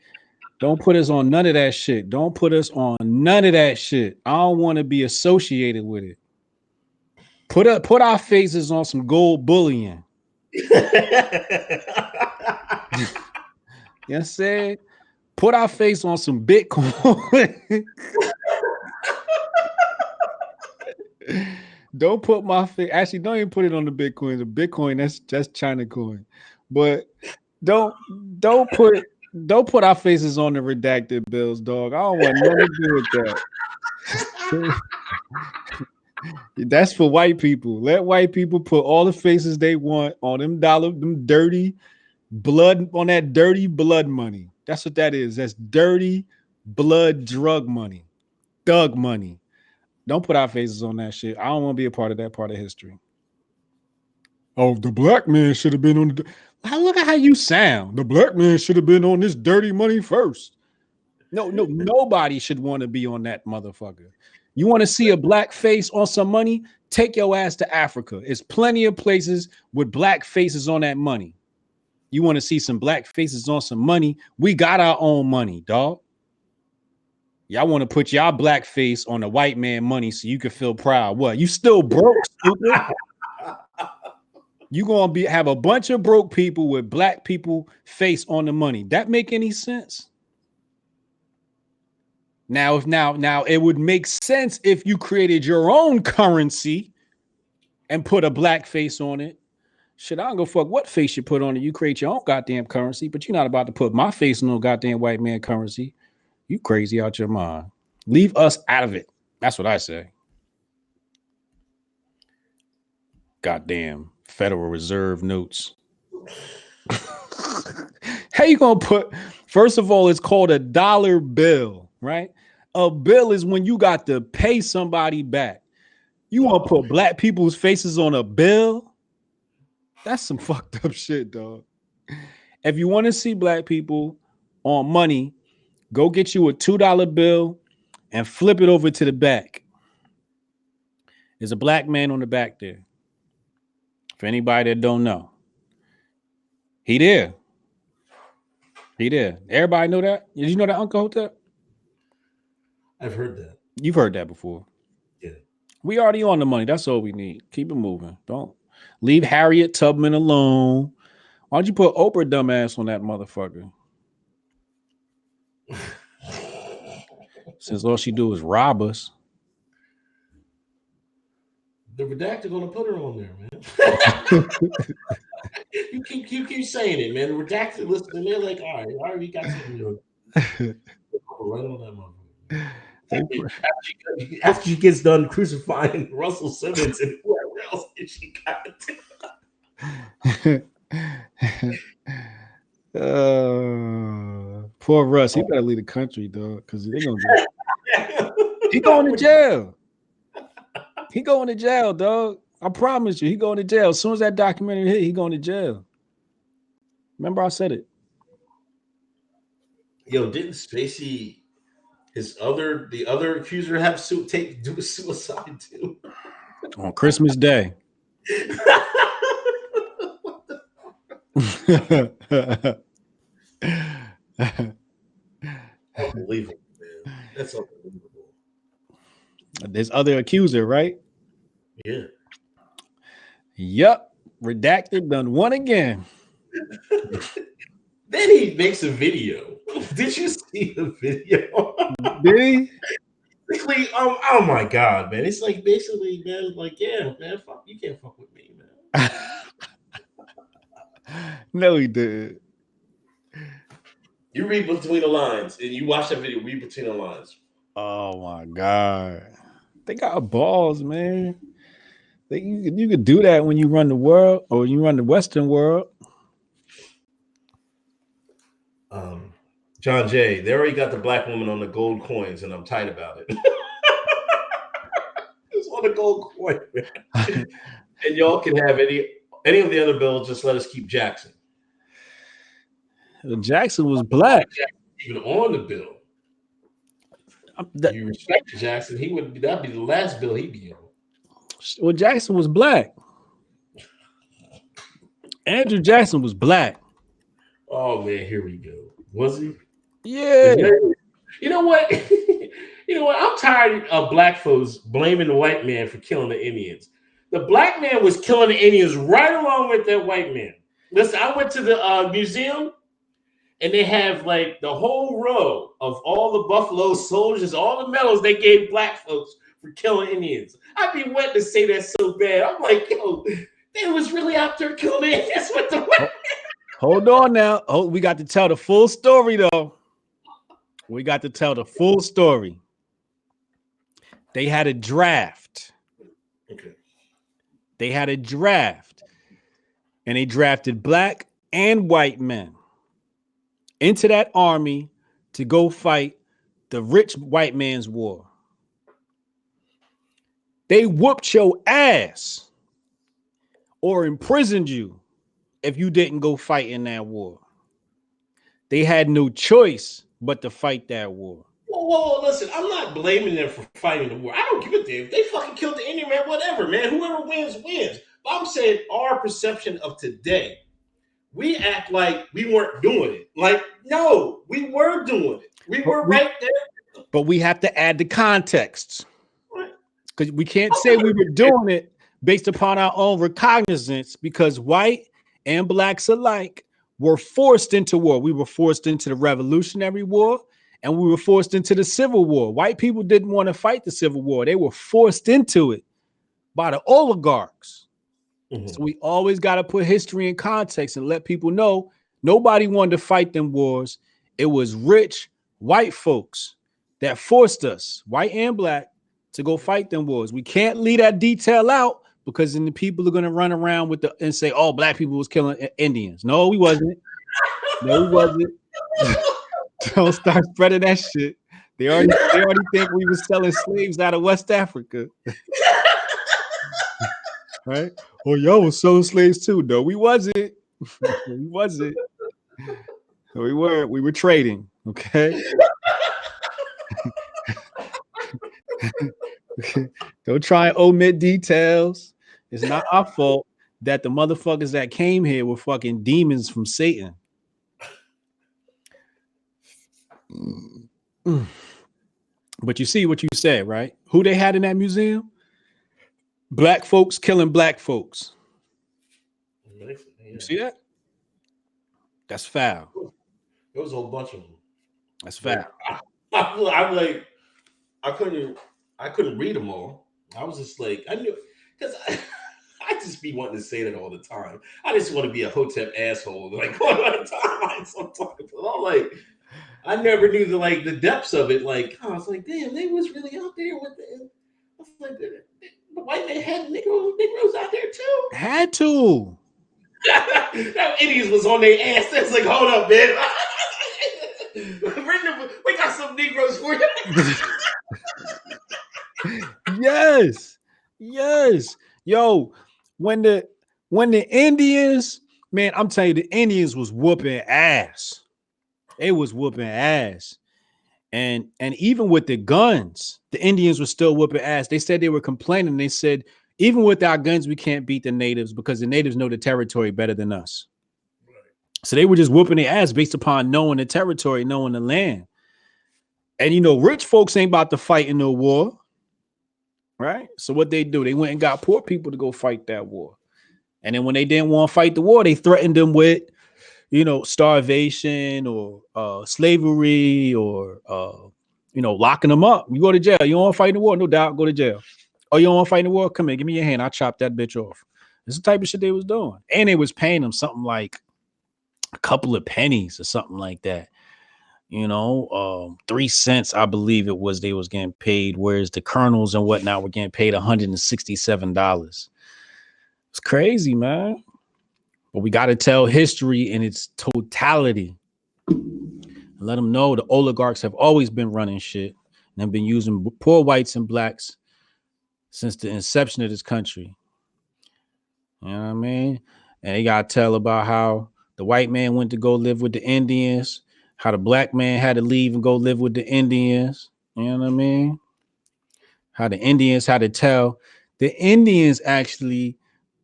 Don't put us on none of that shit. Don't put us on none of that shit. I don't want to be associated with it. Put our faces on some gold bullion. You know what I'm saying? Put our face on some Bitcoin. Don't put my face. Actually, don't even put it on the Bitcoin. The Bitcoin, that's China coin. But don't put our faces on the redacted bills, dog. I don't want nothing to do with that. That's for white people. Let white people put all the faces they want on them dirty blood, on that dirty blood money. That's what that is. That's dirty blood drug money. Thug money. Don't put our faces on that shit. I don't want to be a part of that part of history. Oh, the black man should have been on the. Look at how you sound. The black man should have been on this dirty money first. No, nobody should want to be on that motherfucker. You want to see a black face on some money? Take your ass to Africa. There's plenty of places with black faces on that money. You want to see some black faces on some money? We got our own money, dog. Y'all want to put y'all black face on the white man money so you can feel proud. What? You still broke, stupid? You gonna have a bunch of broke people with black people face on the money. That make any sense? Now, now it would make sense if you created your own currency and put a black face on it. Shit, I don't go fuck what face you put on it. You create your own goddamn currency, but you're not about to put my face on no goddamn white man currency. You crazy out your mind. Leave us out of it. That's what I say. Goddamn Federal Reserve notes. How you gonna put? First of all, it's called a dollar bill, right? A bill is when you got to pay somebody back. You want to put black people's faces on a bill? That's some fucked up shit, dog. If you want to see black people on money, go get you a $2 bill and flip it over to the back. There's a black man on the back there. For anybody that don't know, he there. He there. Everybody know that? Did you know that, Uncle Hotep? I've heard that. You've heard that before. Yeah. We already on the money. That's all we need. Keep it moving. Don't leave Harriet Tubman alone. Why'd you put Oprah dumbass on that motherfucker? Since all she do is rob us. The redacted gonna put her on there, man. you keep saying it, man. The redacted listening, they're like, all right, I already got something. Right on that motherfucker. After she gets done crucifying Russell Simmons and whoever else she got to. Poor Russ, he better leave the country, dog, because they're gonna he going to jail. He going to jail, dog. I promise you, he going to jail. As soon as that documentary hit, he going to jail. Remember, I said it. Yo, didn't Spacey, the other accuser, have do a suicide too on Christmas Day? Unbelievable, man. That's unbelievable. There's other accuser, right? Yeah. Yep. Redacted done one again. Then he makes a video. Did you see the video? Did he? Basically, oh my god, man. It's like basically, man, like, yeah, man, fuck, you can't fuck with me, man. No, he did. You read between the lines and you watch that video, read between the lines. Oh my god. They got balls, man. You could do that when you run the world or you run the Western world. John Jay, they already got the black woman on the gold coins, and I'm tight about it. It's on the gold coin, man. And y'all can have any of the other bills. Just let us keep Jackson. Jackson was black. Even on the bill. You respect Jackson, that'd be the last bill he'd be on. Well, Jackson was black. Andrew Jackson was black. Oh man, here we go. Was he? Yeah. You know what? You know what? I'm tired of black folks blaming the white man for killing the Indians. The black man was killing the Indians right along with that white man. Listen, I went to the museum, and they have like the whole row of all the Buffalo soldiers, all the medals they gave black folks for killing Indians. I'd be waiting to say that so bad. I'm like, yo, they was really out there killing Indians with the white man. Hold on now. Oh, we got to tell the full story, though. We got to tell the full story. They had a draft. Okay. They had a draft. And they drafted black and white men into that army to go fight the rich white man's war. They whooped your ass or imprisoned you if you didn't go fight in that war. They had no choice but to fight that war. Whoa, listen, I'm not blaming them for fighting the war. I don't give a damn. If they fucking killed the Indian man, whatever, man. Whoever wins, wins. But I'm saying our perception of today, we act like we weren't doing it. Like, no, we were doing it. We were right there. But we have to add the context. Because we can't say we were doing it based upon our own recognizance, because white and blacks alike were forced into war. We were forced into the Revolutionary War, and we were forced into the Civil War. White people didn't want to fight the Civil War. They were forced into it by the oligarchs. Mm-hmm. So we always got to put history in context and let people know nobody wanted to fight them wars. It was rich white folks that forced us, white and black, to go fight them wars. We can't leave that detail out, because then the people are going to run around with and say, oh, black people was killing Indians. No, we wasn't. No, we wasn't. Don't start spreading that shit. They already think we were selling slaves out of West Africa. Right? Oh, y'all was selling slaves too. No, we wasn't. We wasn't. We were trading. Okay. Don't try and omit details. It's not our fault that the motherfuckers that came here were fucking demons from Satan. But you see what you said, right? Who they had in that museum? Black folks killing black folks. You see that? That's foul. There was a whole bunch of them. That's foul. I'm like, I couldn't read them all. I was just like, I knew, because I just be wanting to say that all the time. I just want to be a Hotep asshole, like all the time. Sometimes, but I'm like, I never knew the depths of it. Like, I was like, damn, they was really out there with it. I was like, the white man had Negroes out there too. Had to. That Indians was on their ass. That's like, hold up, man. We got some Negroes for you. Yes. Yo, when the Indians, man, I'm telling you, the Indians was whooping ass. They was whooping ass. And even with the guns, the Indians were still whooping ass. They said they were complaining. They said, even with our guns, we can't beat the natives because the natives know the territory better than us. Right. So they were just whooping their ass based upon knowing the territory, knowing the land. And, rich folks ain't about to fight in no war. Right. So what they do, they went and got poor people to go fight that war. And then when they didn't want to fight the war, they threatened them with, starvation or slavery or, locking them up. You go to jail. You don't want to fight in the war? No doubt. Go to jail. Oh, you don't want to fight in the war? Come here. Give me your hand. I'll chop that bitch off. This is the type of shit they was doing. And they was paying them something like a couple of pennies or something like that. 3 cents, I believe it was, they was getting paid, whereas the colonels and whatnot were getting paid $167. It's crazy, man. But we got to tell history in its totality and let them know the oligarchs have always been running shit and have been using poor whites and blacks since the inception of this country. You know what I mean? And they got to tell about how the white man went to go live with the Indians, how the black man had to leave and go live with the Indians. You know what I mean? How the Indians had to tell. The Indians actually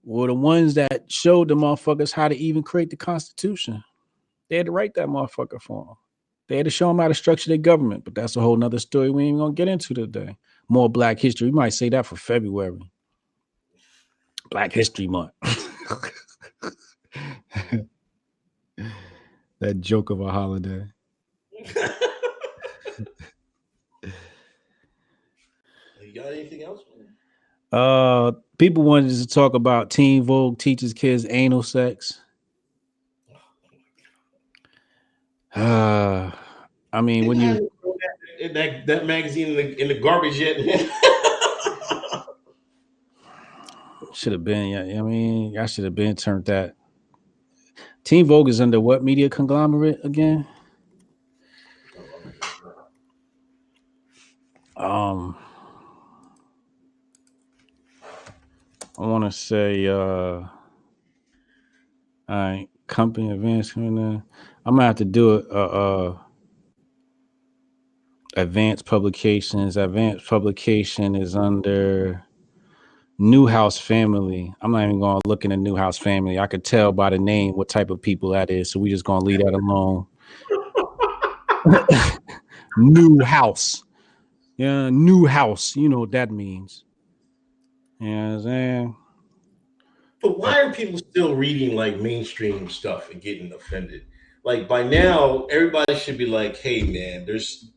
were the ones that showed the motherfuckers how to even create the Constitution. They had to write that motherfucker for them. They had to show them how to structure their government. But that's a whole nother story we ain't even going to get into today. More Black history. We might say that for February. Black History Month. That joke of a holiday. You got anything else? People wanted to talk about Teen Vogue teaches kids anal sex. I mean, when you that magazine in the garbage yet? Should have been. Yeah, I mean, I should have been turned that. Teen Vogue is under what media conglomerate again? I want to say, all right, company advance. I'm gonna have to do it. Advanced publications. Advanced publication is under Newhouse Family. I'm not even gonna look in the Newhouse Family. I could tell by the name what type of people that is, so we just gonna leave that alone. New house. Yeah, new house. You know what that means. Yeah, saying. But why are people still reading like mainstream stuff and getting offended? Like by now, everybody should be like, "Hey, man, there's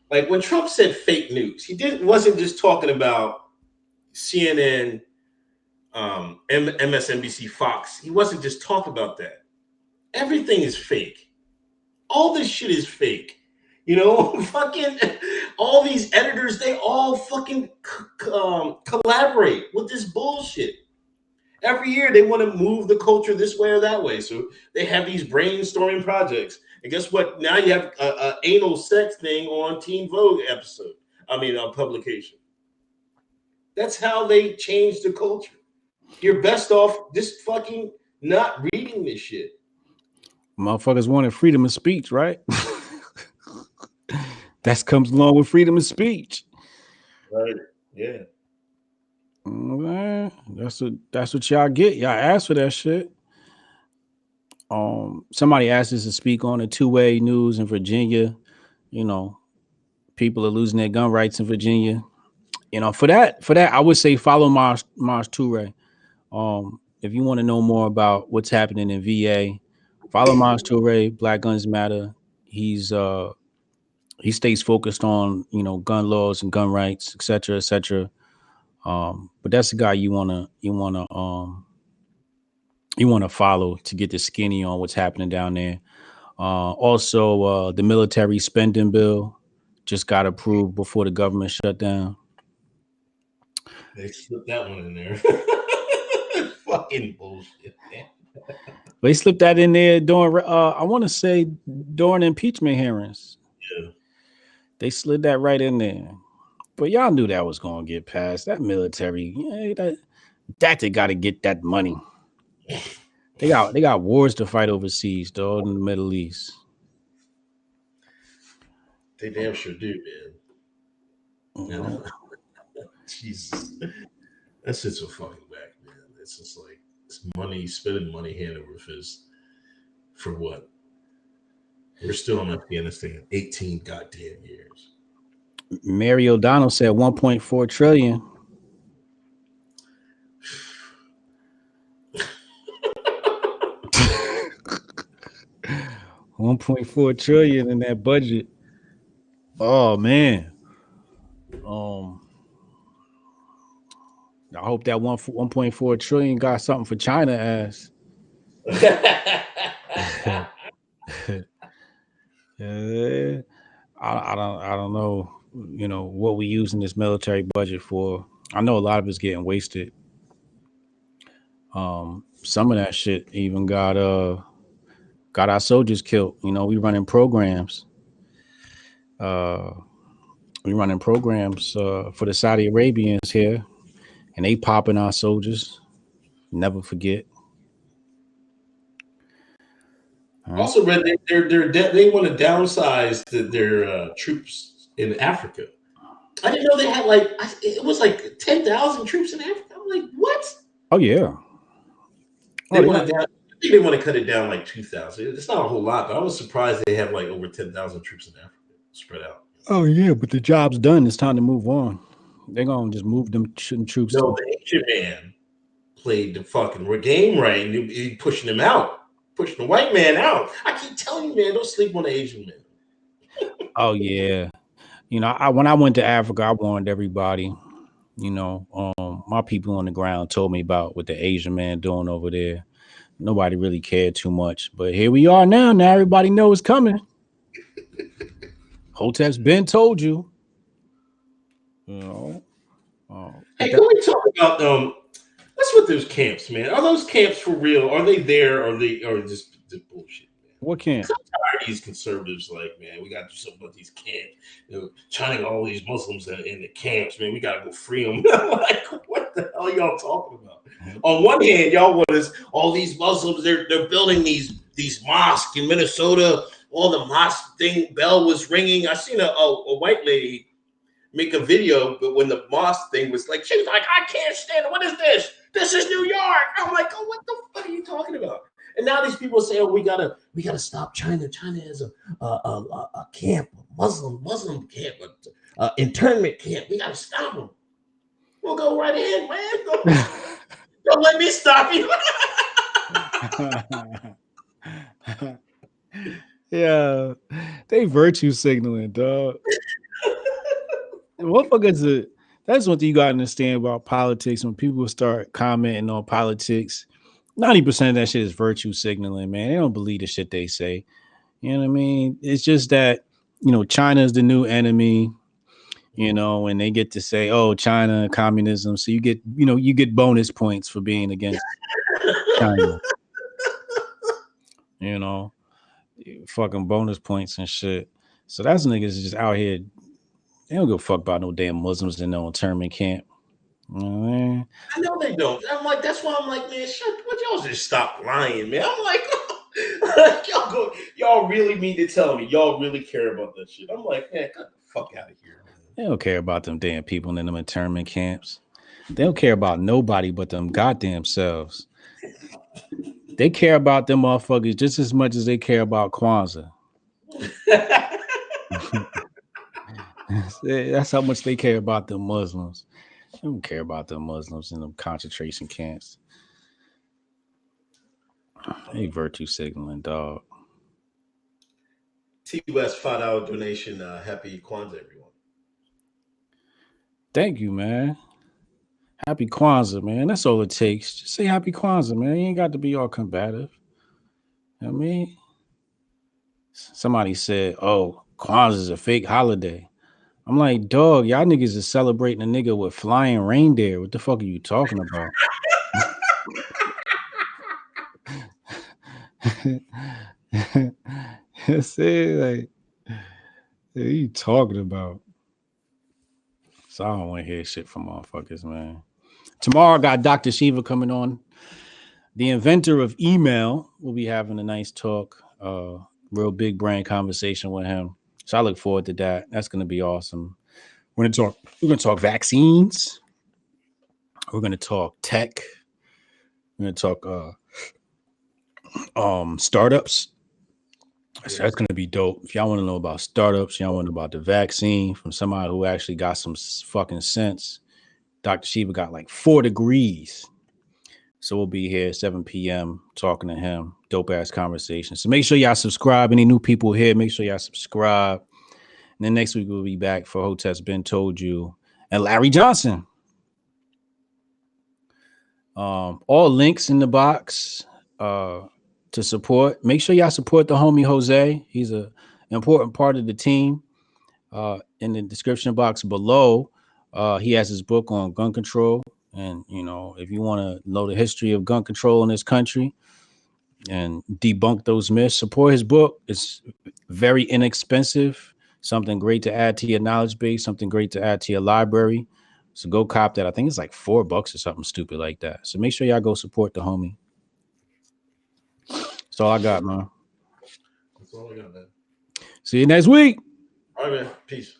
like when Trump said fake news, wasn't just talking about CNN, MSNBC, Fox. He wasn't just talking about that. Everything is fake. All this shit is fake. You know, fucking all these editors, they all fucking collaborate with this bullshit. Every year they want to move the culture this way or that way. So they have these brainstorming projects. And guess what? Now you have a anal sex thing on Teen Vogue episode. Publication. That's how they change the culture. You're best off just fucking not reading this shit. Motherfuckers wanted freedom of speech, right? That comes along with freedom of speech. Right. Yeah. That's what y'all get. Y'all asked for that shit. Somebody asked us to speak on the two-way news in Virginia. You know, people are losing their gun rights in Virginia. You know, for that, I would say follow Mars Toure. If you want to know more about what's happening in VA, follow Mars Toure. Black Guns Matter. He stays focused on, you know, gun laws and gun rights, et cetera, et cetera. But that's the guy you wanna follow to get the skinny on what's happening down there. Also, the military spending bill just got approved before the government shut down. They slipped that one in there. Fucking bullshit, man. They slipped that in there during, I want to say, during impeachment hearings. Yeah. They slid that right in there. But y'all knew that was going to get passed. That military, they got to get that money. They got wars to fight overseas, though, in the Middle East. They damn sure do, man. Mm-hmm. Jesus. That's just a fucking whack, man. It's just like it's money, spending money hand over fist. For what? We're still in Afghanistan 18 goddamn years. Mary O'Donnell said 1.4 trillion. $1.4 trillion in that budget. Oh man. I hope that 1.4 trillion got something for China ass. I don't know, you know, what we using this military budget for. I know a lot of it's getting wasted. Some of that shit even got our soldiers killed. You know, we running programs. For the Saudi Arabians here, and they popping our soldiers. Never forget. I also read that they want to downsize their troops in Africa. I didn't know they had it was like 10,000 troops in Africa. I'm like, what? Oh yeah. They want to down. I think they want to cut it down like 2,000. It's not a whole lot, but I was surprised they have like over 10,000 troops in Africa spread out. Oh yeah, but the job's done. It's time to move on. They're gonna just move them troops. No, the Asian man played the fucking game right, and he pushing him out, pushing the white man out. I keep telling you, man, don't sleep on the Asian man. Oh yeah, you know, when I went to Africa, I warned everybody. You know, my people on the ground told me about what the Asian man doing over there. Nobody really cared too much, but here we are now. Now everybody knows it's coming. Hotep's been told you. You know. Hey, can we talk about what's with those camps, man? Are those camps for real? Are they there? Or just bullshit? Man? What camp? I'm tired. these conservatives like, man, we got to do something about these camps. China got all these Muslims in the camps, man. We got to go free them. I'm like, what the hell y'all talking about? On one hand, y'all want us, all these Muslims, they're building these mosques in Minnesota. All the mosque thing bell was ringing. I seen a white lady make a video, but when the mosque thing was like, she was like, I can't stand it. What is this? This is New York. I'm like, oh, what the fuck are you talking about? And now these people say, oh, we gotta stop China. China is a camp, a Muslim camp, internment camp. We gotta stop them. We'll go right in, man. Don't let me stop you. Yeah, they virtue signaling, dog. Motherfuckers, that's one thing you gotta understand about politics. When people start commenting on politics, 90% of that shit is virtue signaling, man. They don't believe the shit they say. You know what I mean? It's just that, China is the new enemy, and they get to say, oh, China, communism. So you get bonus points for being against China. Fucking bonus points and shit. So that's niggas just out here. They don't give a fuck about no damn Muslims in no internment camp. You know what I mean? I know they don't. I'm like, that's why I'm like, man, would y'all just stop lying, man? I'm like, y'all really mean to tell me y'all really care about that shit? I'm like, man, get the fuck out of here, man. They don't care about them damn people in them internment camps. They don't care about nobody but them goddamn selves. They care about them motherfuckers just as much as they care about Kwanza. That's how much they care about them Muslims. They don't care about them Muslims in them concentration camps. They virtue signaling, dog. T West $5 donation. Happy Kwanzaa, everyone. Thank you, man. Happy Kwanzaa, man. That's all it takes. Just say happy Kwanzaa, man. You ain't got to be all combative. You know what I mean? Somebody said, oh, Kwanzaa is a fake holiday. I'm like, dog, y'all niggas is celebrating a nigga with flying reindeer. What the fuck are you talking about? Say, like, what are you talking about? So I don't want to hear shit from motherfuckers, man. Tomorrow, I got Dr. Shiva coming on. The inventor of email. We'll be having a nice talk, real big brain conversation with him. So I look forward to that. That's going to be awesome. We're going to talk vaccines. We're going to talk tech. We're going to talk startups. So that's going to be dope. If y'all want to know about startups, y'all want to know about the vaccine from somebody who actually got some fucking sense. Dr. Shiva got like 4 degrees. So we'll be here 7 p.m. talking to him. Dope ass conversation. So make sure y'all subscribe. Any new people here, make sure y'all subscribe. And then next week we'll be back for Hoteps Been Told You and Larry Johnson. All links in the box to support. Make sure y'all support the homie Jose. He's an important part of the team. In the description box below, he has his book on gun control. And, if you want to know the history of gun control in this country and debunk those myths, support his book. It's very inexpensive, something great to add to your knowledge base, something great to add to your library. So go cop that. I think it's like $4 or something stupid like that. So make sure y'all go support the homie. That's all I got, man. That's all I got, man. See you next week. All right, man. Peace.